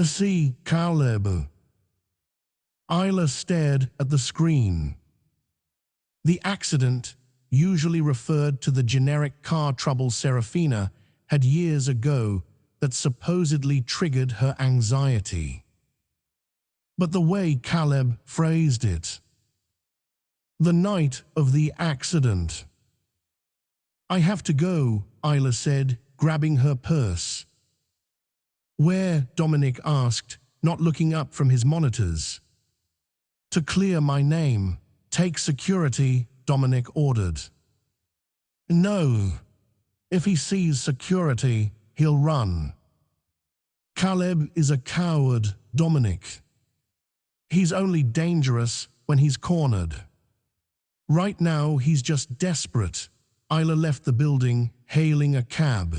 See, Caleb. Isla stared at the screen. The accident, usually referred to the generic car trouble Serafina had years ago that supposedly triggered her anxiety. But the way Caleb phrased it. The night of the accident. I have to go, Isla said, grabbing her purse. Where? Dominic asked, not looking up from his monitors. To clear my name. Take security, Dominic ordered. No. If he sees security, he'll run. Caleb is a coward, Dominic. He's only dangerous when he's cornered. Right now, he's just desperate. Isla left the building, hailing a cab.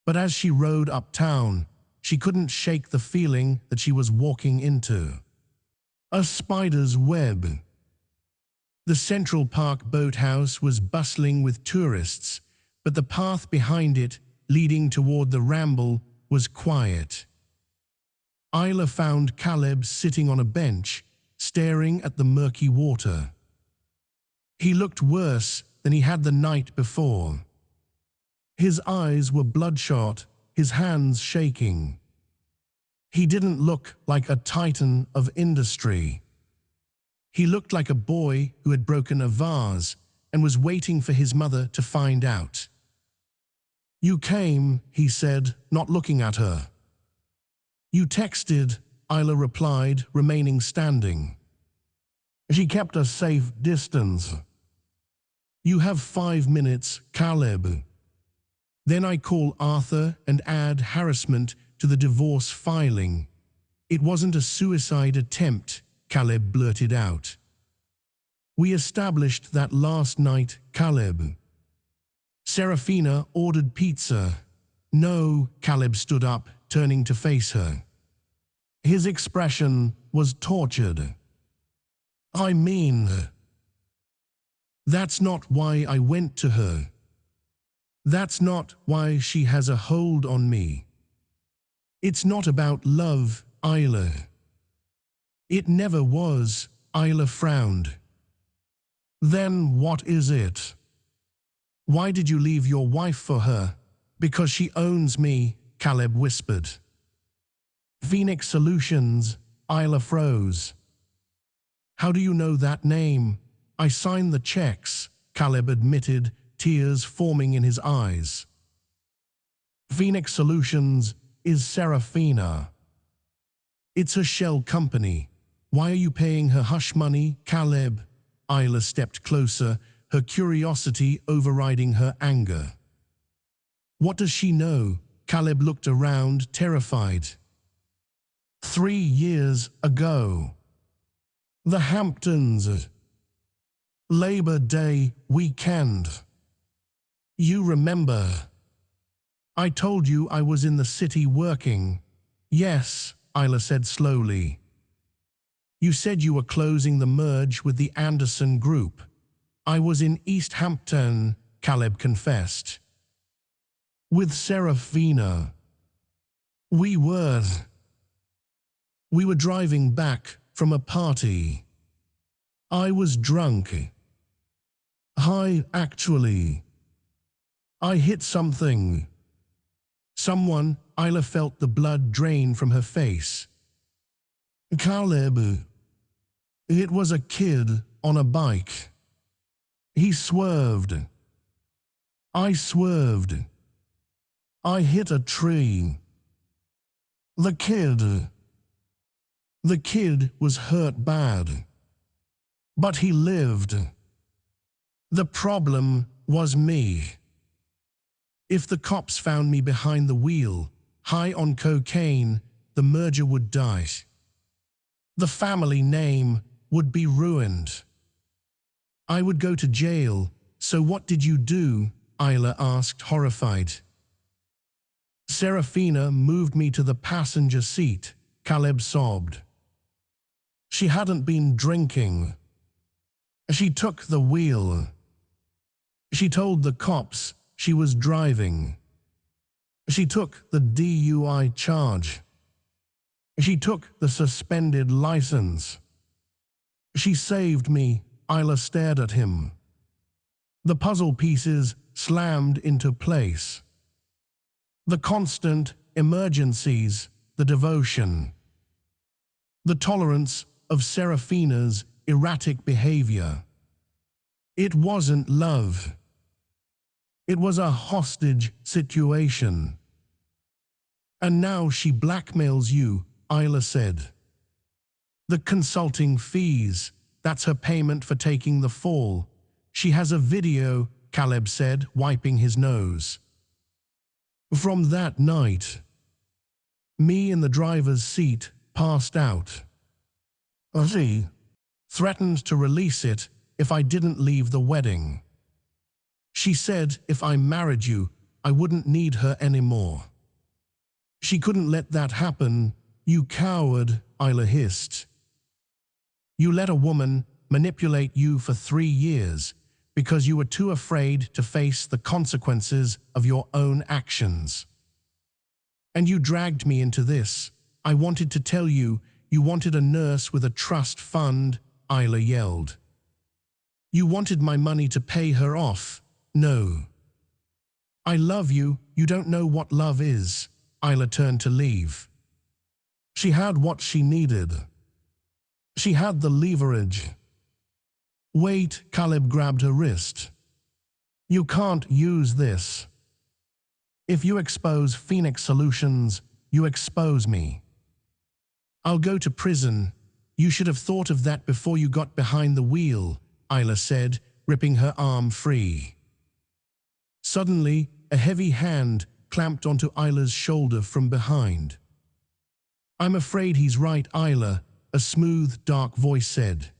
But as she rode uptown, she couldn't shake the feeling that she was walking into a spider's web. The Central Park boathouse was bustling with tourists, but the path behind it, leading toward the Ramble, was quiet. Isla found Caleb sitting on a bench, staring at the murky water. He looked worse than he had the night before. His eyes were bloodshot, his hands shaking. He didn't look like a titan of industry. He looked like a boy who had broken a vase and was waiting for his mother to find out. You came, he said, not looking at her. You texted, Isla replied, remaining standing. She kept a safe distance. You have 5 minutes, Caleb. Then I call Arthur and add harassment to the divorce filing. It wasn't a suicide attempt, Caleb blurted out. We established that last night, Caleb. Serafina ordered pizza. No, Caleb stood up, turning to face her. His expression was tortured. I mean, that's not why I went to her. That's not why she has a hold on me. It's not about love, Isla. It never was, Isla frowned. Then what is it? Why did you leave your wife for her? Because she owns me, Caleb whispered. Phoenix Solutions, Isla froze. How do you know that name? I signed the checks, Caleb admitted, tears forming in his eyes. Phoenix Solutions is Serafina. It's a shell company. Why are you paying her hush money, Caleb? Isla stepped closer, her curiosity overriding her anger. What does she know? Caleb looked around, terrified. 3 years ago. The Hamptons. Labor Day weekend. You remember. I told you I was in the city working. Yes, Isla said slowly. You said you were closing the merge with the Anderson Group. I was in East Hampton, Caleb confessed. With Serafina. We were driving back from a party. I was drunk. High, actually. I hit something. Someone. Isla felt the blood drain from her face. Caleb. It was a kid on a bike. He swerved. I swerved. I hit a tree. The kid was hurt bad. But he lived. The problem was me. If the cops found me behind the wheel, high on cocaine, the merger would die. The family name would be ruined. I would go to jail. So what did you do? Isla asked, horrified. Serafina moved me to the passenger seat, Caleb sobbed. She hadn't been drinking. She took the wheel. She told the cops she was driving. She took the DUI charge. She took the suspended license. She saved me. Isla stared at him. The puzzle pieces slammed into place. The constant emergencies, the devotion. The tolerance of Serafina's erratic behavior. It wasn't love. It was a hostage situation. And now she blackmails you, Isla said. The consulting fees, that's her payment for taking the fall. She has a video, Caleb said, wiping his nose. From that night, me in the driver's seat passed out. She threatened to release it if I didn't leave the wedding. She said if I married you, I wouldn't need her anymore. She couldn't let that happen. You coward, Isla hissed. You let a woman manipulate you for 3 years because you were too afraid to face the consequences of your own actions. And you dragged me into this. I wanted to tell you, you wanted a nurse with a trust fund, Isla yelled. You wanted my money to pay her off. No. I love you, you don't know what love is. Isla turned to leave. She had what she needed. She had the leverage. Wait, Caleb grabbed her wrist. You can't use this. If you expose Phoenix Solutions, you expose me. I'll go to prison. You should have thought of that before you got behind the wheel, Isla said, ripping her arm free. Suddenly, a heavy hand clamped onto Isla's shoulder from behind. I'm afraid he's right, Isla, a smooth, dark voice said.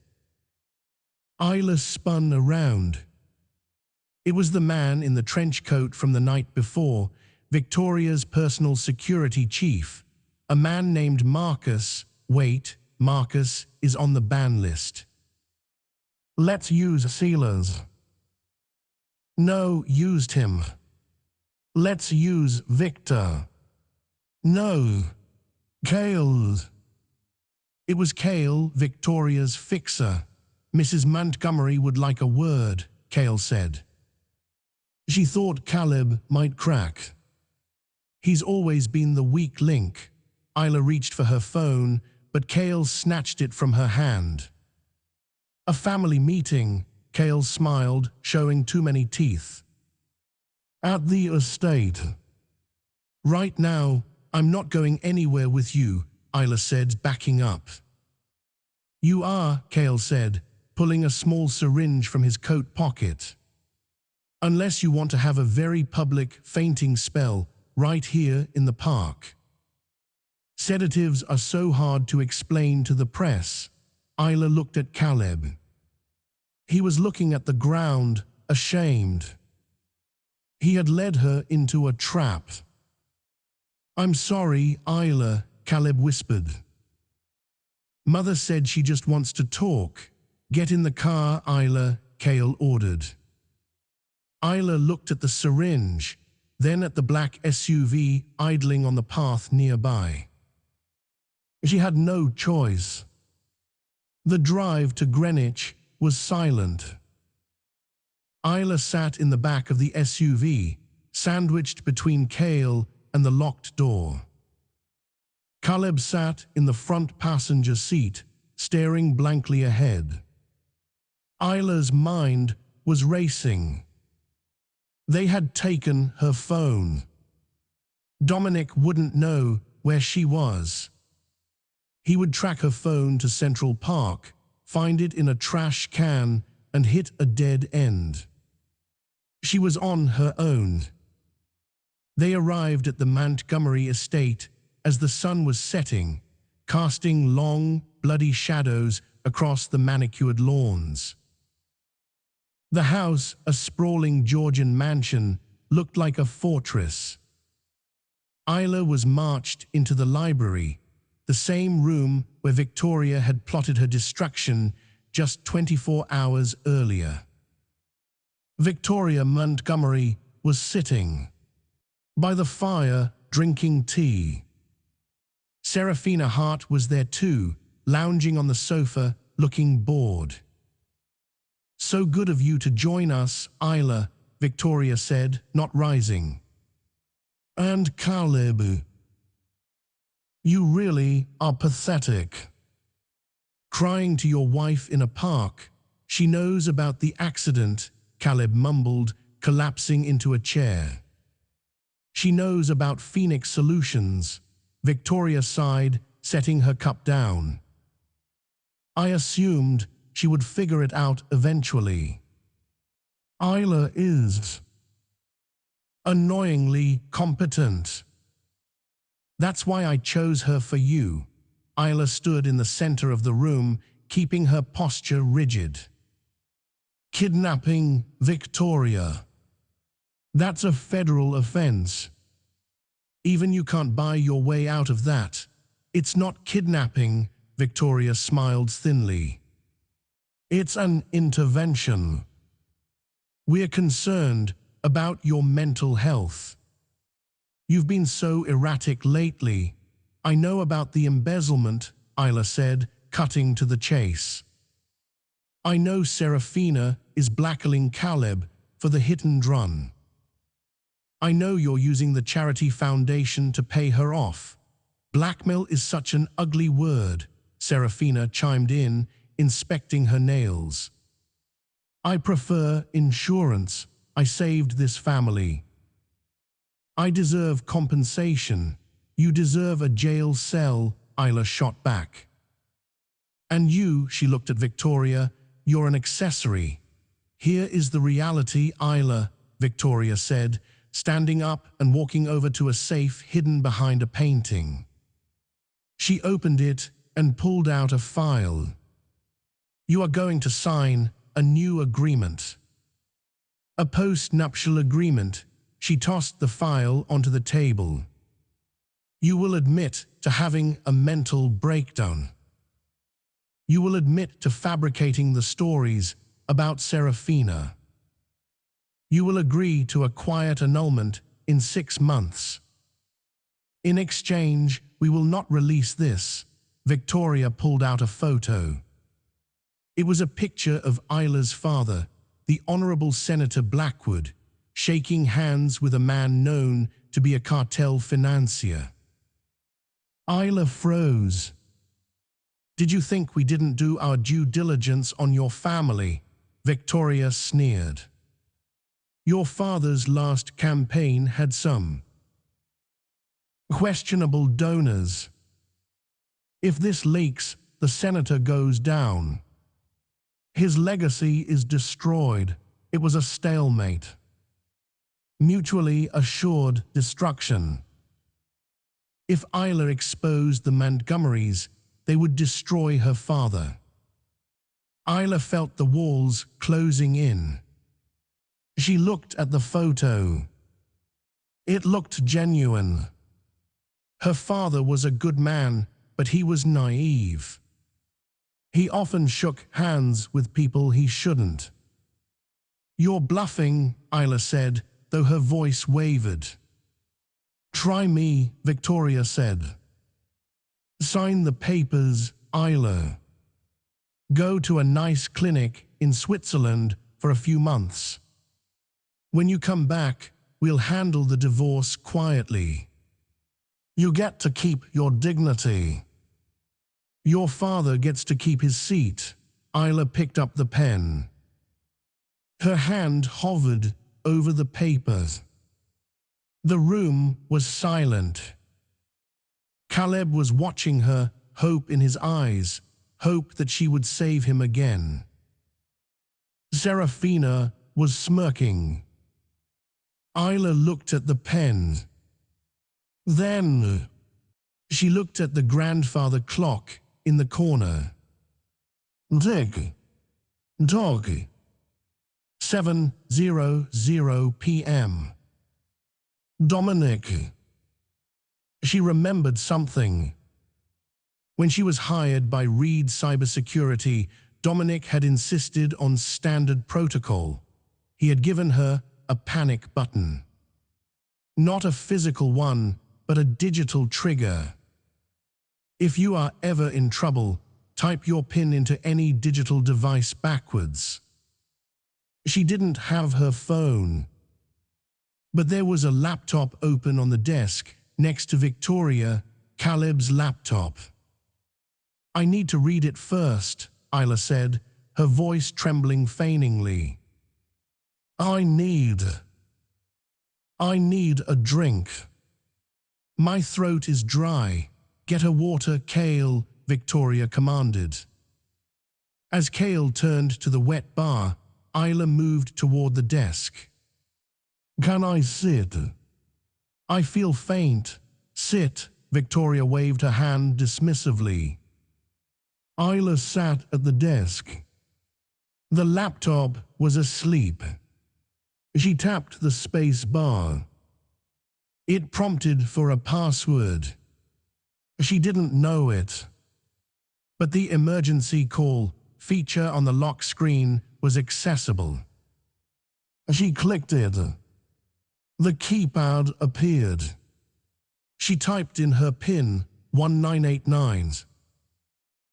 Isla spun around. It was the man in the trench coat from the night before, Victoria's personal security chief, a man named Marcus. Wait, Marcus is on the ban list. Let's use sealers. No, used him. Let's use Victor. No, Cale. It was Cale, Victoria's fixer. Mrs. Montgomery would like a word, Cale said. She thought Caleb might crack. He's always been the weak link. Isla reached for her phone, but Cale snatched it from her hand. A family meeting, Cale smiled, showing too many teeth. At the estate. Right now, I'm not going anywhere with you, Isla said, backing up. You are, Cale said, pulling a small syringe from his coat pocket. Unless you want to have a very public fainting spell right here in the park. Sedatives are so hard to explain to the press. Isla looked at Caleb. He was looking at the ground, ashamed. He had led her into a trap. "I'm sorry, Isla," Caleb whispered. "Mother said she just wants to talk." "Get in the car, Isla," Cale ordered. Isla looked at the syringe, then at the black SUV idling on the path nearby. She had no choice. The drive to Greenwich was silent. Isla sat in the back of the SUV, sandwiched between Cale and the locked door. Caleb sat in the front passenger seat, staring blankly ahead. Isla's mind was racing. They had taken her phone. Dominic wouldn't know where she was. He would track her phone to Central Park, find it in a trash can, and hit a dead end. She was on her own. They arrived at the Montgomery estate as the sun was setting, casting long, bloody shadows across the manicured lawns. The house, a sprawling Georgian mansion, looked like a fortress. Isla was marched into the library, the same room where Victoria had plotted her destruction just 24 hours earlier. Victoria Montgomery was sitting by the fire, drinking tea. Serafina Hart was there too, lounging on the sofa, looking bored. "So good of you to join us, Isla," Victoria said, not rising. "And Caleb, you really are pathetic. Crying to your wife in a park. She knows about the accident," Caleb mumbled, collapsing into a chair. "She knows about Phoenix Solutions," Victoria sighed, setting her cup down. "I assumed she would figure it out eventually. Isla is annoyingly competent. That's why I chose her for you." Isla stood in the center of the room, keeping her posture rigid. "Kidnapping Victoria. That's a federal offense. Even you can't buy your way out of that." "It's not kidnapping," Victoria smiled thinly. "It's an intervention. We're concerned about your mental health. You've been so erratic lately." "I know about the embezzlement," Isla said, cutting to the chase. "I know Serafina is blackmailing Caleb for the hit and run. I know you're using the charity foundation to pay her off." "Blackmail is such an ugly word," Serafina chimed in, inspecting her nails. "I prefer insurance. I saved this family." "I deserve compensation. You deserve a jail cell," Isla shot back. "And you," she looked at Victoria, "you're an accessory." "Here is the reality, Isla," Victoria said, standing up and walking over to a safe hidden behind a painting. She opened it and pulled out a file. "You are going to sign a new agreement. A post-nuptial agreement." She tossed the file onto the table. "You will admit to having a mental breakdown. You will admit to fabricating the stories about Serafina. You will agree to a quiet annulment in 6 months. In exchange, we will not release this." Victoria pulled out a photo. It was a picture of Isla's father, the Honorable Senator Blackwood, shaking hands with a man known to be a cartel financier. Isla froze. "Did you think we didn't do our due diligence on your family?" Victoria sneered. "Your father's last campaign had some questionable donors. If this leaks, the senator goes down. His legacy is destroyed." It was a stalemate. Mutually assured destruction. If Isla exposed the Montgomerys, they would destroy her father. Isla felt the walls closing in. She looked at the photo. It looked genuine. Her father was a good man, but he was naive. He often shook hands with people he shouldn't. "You're bluffing," Isla said, though her voice wavered. "Try me," Victoria said. "Sign the papers, Isla. Go to a nice clinic in Switzerland for a few months. When you come back, we'll handle the divorce quietly. You get to keep your dignity. Your father gets to keep his seat." Isla picked up the pen. Her hand hovered over the papers. The room was silent. Caleb was watching her, hope in his eyes, hope that she would save him again. Serafina was smirking. Isla looked at the pen. Then she looked at the grandfather clock in the corner. Tick, tock. 7:00 p.m. Dominic. She remembered something. When she was hired by Reed Cybersecurity, Dominic had insisted on standard protocol. He had given her a panic button. Not a physical one, but a digital trigger. If you are ever in trouble, type your PIN into any digital device backwards. She didn't have her phone. But there was a laptop open on the desk next to Victoria, Caleb's laptop. "I need to read it first," Isla said, her voice trembling faintly. I need a drink. My throat is dry. Get her water, Cale," Victoria commanded. As Cale turned to the wet bar, Isla moved toward the desk. "Can I sit?" "I feel faint." "Sit," Victoria waved her hand dismissively. Isla sat at the desk. The laptop was asleep. She tapped the space bar. It prompted for a password. She didn't know it. But the emergency call feature on the lock screen was accessible. She clicked it. The keypad appeared. She typed in her PIN, 1989.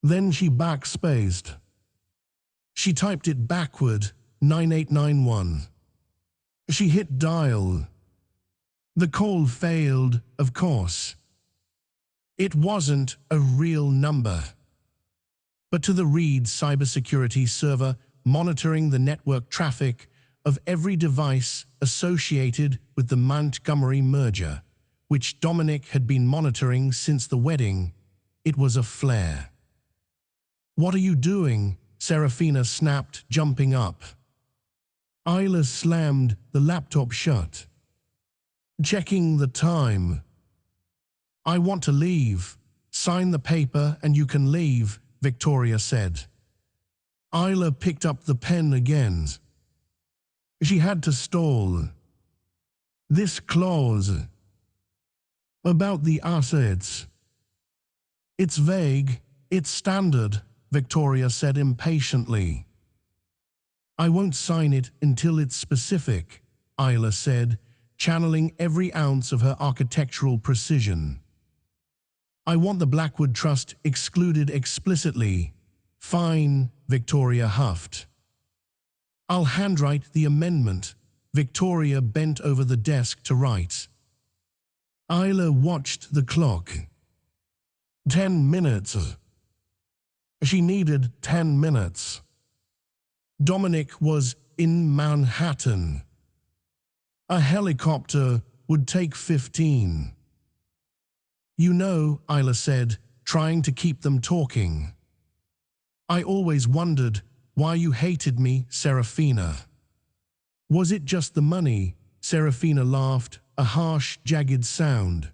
Then she backspaced. She typed it backward, 9891. She hit dial. The call failed, of course. It wasn't a real number. But to the Reed cybersecurity server monitoring the network traffic of every device associated with the Montgomery merger, which Dominic had been monitoring since the wedding, it was a flare. "What are you doing?" Serafina snapped, jumping up. Isla slammed the laptop shut. "Checking the time." "I want to leave." "Sign the paper and you can leave," Victoria said. Isla picked up the pen again. She had to stall. "This clause about the assets. It's vague, it's standard," Victoria said impatiently. "I won't sign it until it's specific," Isla said, channeling every ounce of her architectural precision. "I want the Blackwood Trust excluded explicitly." "Fine," Victoria huffed. "I'll handwrite the amendment." Victoria bent over the desk to write. Isla watched the clock. 10 minutes. She needed 10 minutes. Dominic was in Manhattan. A helicopter would take 15. "You know," Isla said, trying to keep them talking. "I always wondered why you hated me, Serafina." "Was it just the money?" Serafina laughed, a harsh, jagged sound.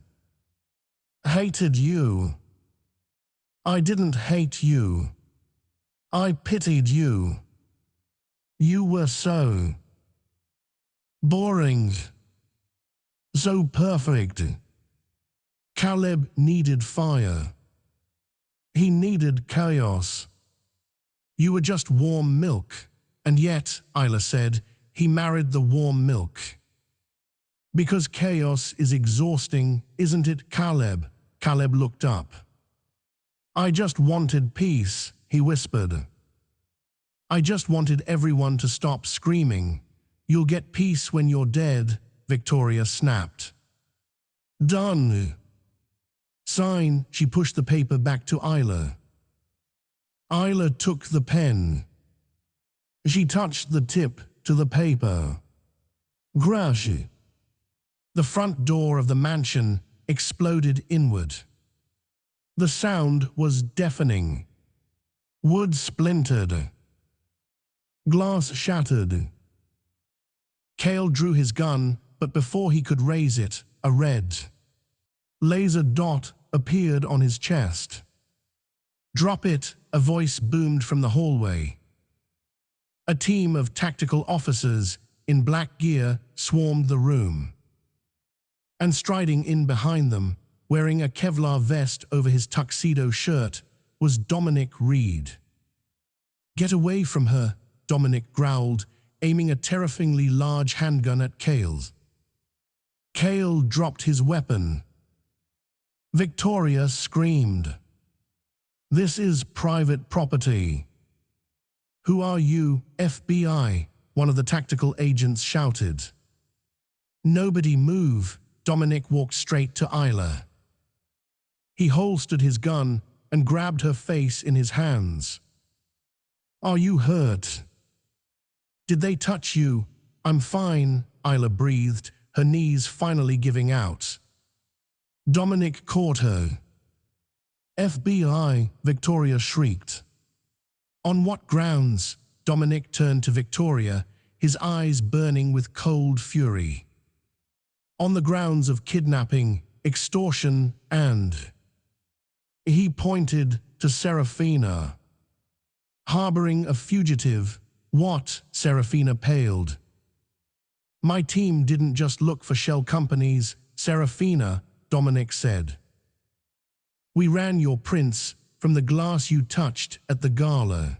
"Hated you. I didn't hate you. I pitied you. You were so boring, so perfect. Caleb needed fire. He needed chaos. You were just warm milk. And yet, Isla said, he married the warm milk. Because chaos is exhausting, isn't it, Caleb? Caleb looked up. I just wanted peace, he whispered. I just wanted everyone to stop screaming. You'll get peace when you're dead, Victoria snapped. Done. Sign, she pushed the paper back to Isla. Isla took the pen. She touched the tip to the paper. Crash. The front door of the mansion exploded inward. The sound was deafening. Wood splintered. Glass shattered. Cale drew his gun, but before he could raise it, a red laser dot appeared on his chest. Drop it, a voice boomed from the hallway. A team of tactical officers in black gear swarmed the room. And striding in behind them, wearing a Kevlar vest over his tuxedo shirt, was Dominic Reed. Get away from her, Dominic growled, aiming a terrifyingly large handgun at Cale. Cale dropped his weapon. Victoria screamed. This is private property. Who are you, FBI? One of the tactical agents shouted. Nobody move. Dominic walked straight to Isla. He holstered his gun and grabbed her face in his hands. Are you hurt? Did they touch you? I'm fine, Isla breathed, her knees finally giving out. Dominic caught her. FBI, Victoria shrieked. On what grounds? Dominic turned to Victoria, his eyes burning with cold fury. On the grounds of kidnapping, extortion, and... He pointed to Serafina. Harboring a fugitive. What? Serafina paled. My team didn't just look for shell companies, Serafina, Dominic said. We ran your prints from the glass you touched at the gala.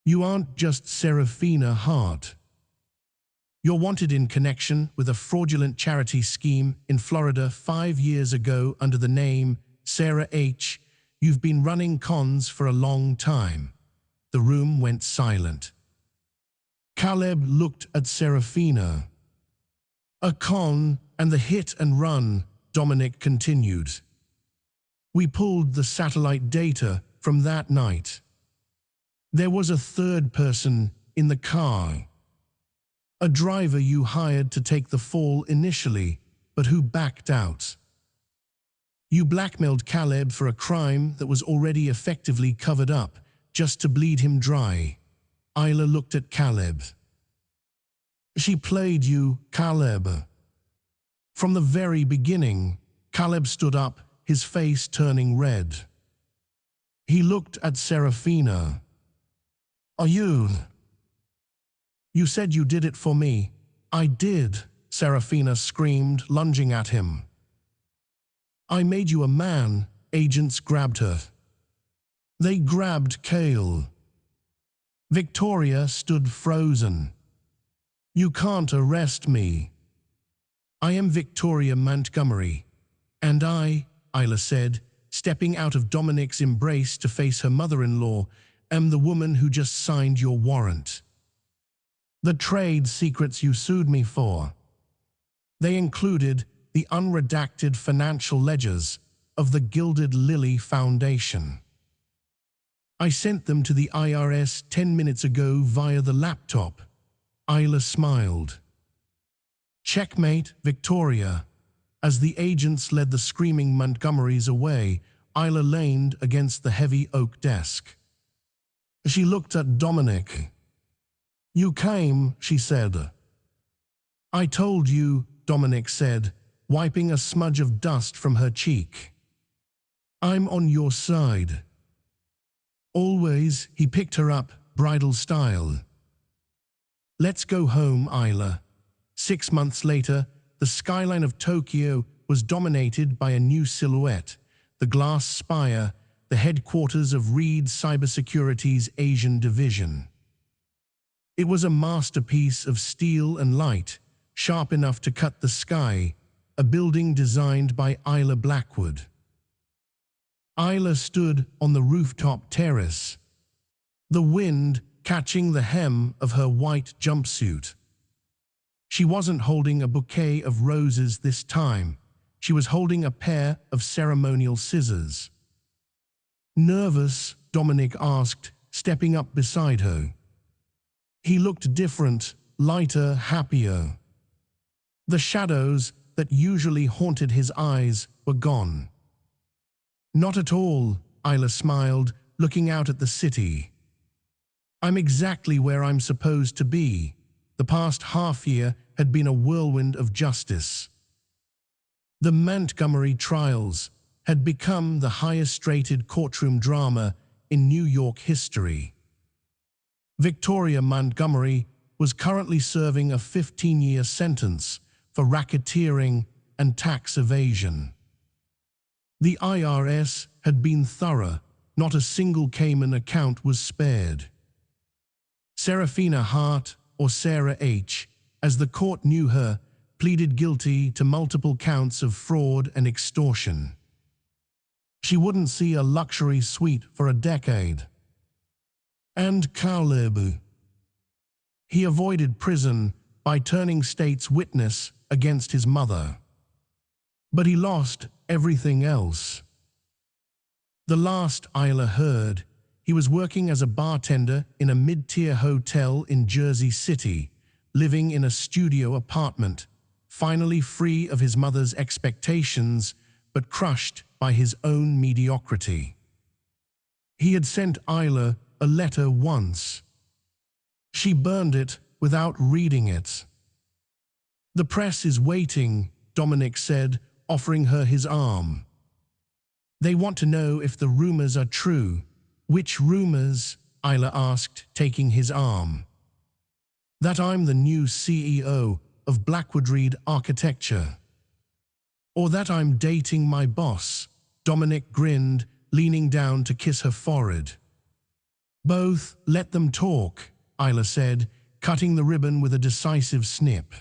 You aren't just Serafina Hart. You're wanted in connection with a fraudulent charity scheme in Florida 5 years ago under the name Sarah H. You've been running cons for a long time. The room went silent. Caleb looked at Serafina. A con and the hit and run, Dominic continued. We pulled the satellite data from that night. There was a third person in the car. A driver you hired to take the fall initially, but who backed out. You blackmailed Caleb for a crime that was already effectively covered up, just to bleed him dry. Isla looked at Caleb. She played you, Caleb. From the very beginning, Caleb stood up, his face turning red. He looked at Serafina. Are you? You said you did it for me. I did, Serafina screamed, lunging at him. I made you a man. Agents grabbed her. They grabbed Cale. Victoria stood frozen. You can't arrest me. I am Victoria Montgomery. And I, Isla said, stepping out of Dominic's embrace to face her mother-in-law, am the woman who just signed your warrant. The trade secrets you sued me for. They included the unredacted financial ledgers of the Gilded Lily Foundation. I sent them to the IRS 10 minutes ago via the laptop. Isla smiled. Checkmate, Victoria. As the agents led the screaming Montgomerys away, Isla leaned against the heavy oak desk. She looked at Dominic. You came, she said. I told you, Dominic said, wiping a smudge of dust from her cheek. I'm on your side. Always, he picked her up, bridal style. Let's go home, Isla. 6 months later, the skyline of Tokyo was dominated by a new silhouette, the glass spire, the headquarters of Reed Cybersecurity's Asian division. It was a masterpiece of steel and light, sharp enough to cut the sky, a building designed by Isla Blackwood. Isla stood on the rooftop terrace, the wind catching the hem of her white jumpsuit. She wasn't holding a bouquet of roses this time. She was holding a pair of ceremonial scissors. Nervous, Dominic asked, stepping up beside her. He looked different, lighter, happier. The shadows that usually haunted his eyes were gone. Not at all, Isla smiled, looking out at the city. I'm exactly where I'm supposed to be. The past half year had been a whirlwind of justice. The Montgomery trials had become the highest-rated courtroom drama in New York history. Victoria Montgomery was currently serving a 15-year sentence for racketeering and tax evasion. The IRS had been thorough. Not a single Cayman account was spared. Serafina Hart, or Sarah H., as the court knew her, pleaded guilty to multiple counts of fraud and extortion. She wouldn't see a luxury suite for a decade. And Caleb. He avoided prison by turning state's witness against his mother. But he lost everything else. The last Isla heard, he was working as a bartender in a mid-tier hotel in Jersey City, living in a studio apartment, finally free of his mother's expectations, but crushed by his own mediocrity. He had sent Isla a letter once. She burned it without reading it. The press is waiting, Dominic said, offering her his arm. They want to know if the rumors are true. Which rumors? Isla asked, taking his arm. That I'm the new CEO of Blackwood Reed Architecture. Or that I'm dating my boss, Dominic grinned, leaning down to kiss her forehead. Both, let them talk, Isla said, cutting the ribbon with a decisive snip.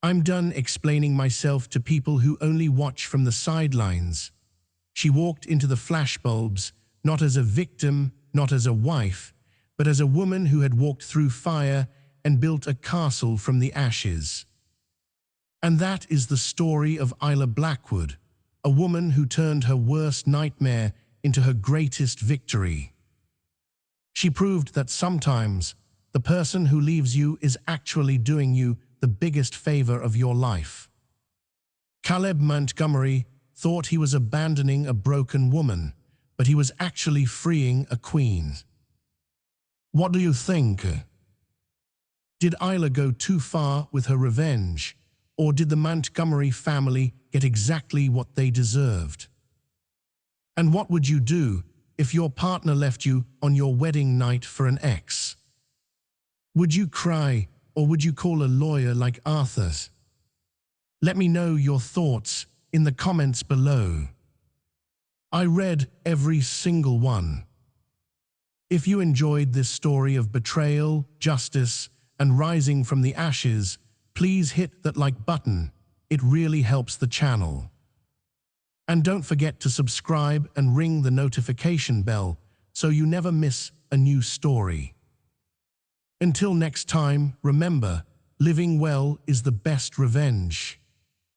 I'm done explaining myself to people who only watch from the sidelines. She walked into the flashbulbs, not as a victim, not as a wife, but as a woman who had walked through fire and built a castle from the ashes. And that is the story of Isla Blackwood, a woman who turned her worst nightmare into her greatest victory. She proved that sometimes the person who leaves you is actually doing you the biggest favor of your life. Caleb Montgomery thought he was abandoning a broken woman, but he was actually freeing a queen. What do you think? Did Isla go too far with her revenge, or did the Montgomery family get exactly what they deserved? And what would you do if your partner left you on your wedding night for an ex? Would you cry, or would you call a lawyer like Arthur's? Let me know your thoughts in the comments below. I read every single one. If you enjoyed this story of betrayal, justice, and rising from the ashes, please hit that like button. It really helps the channel. And don't forget to subscribe and ring the notification bell so you never miss a new story. Until next time, remember, living well is the best revenge.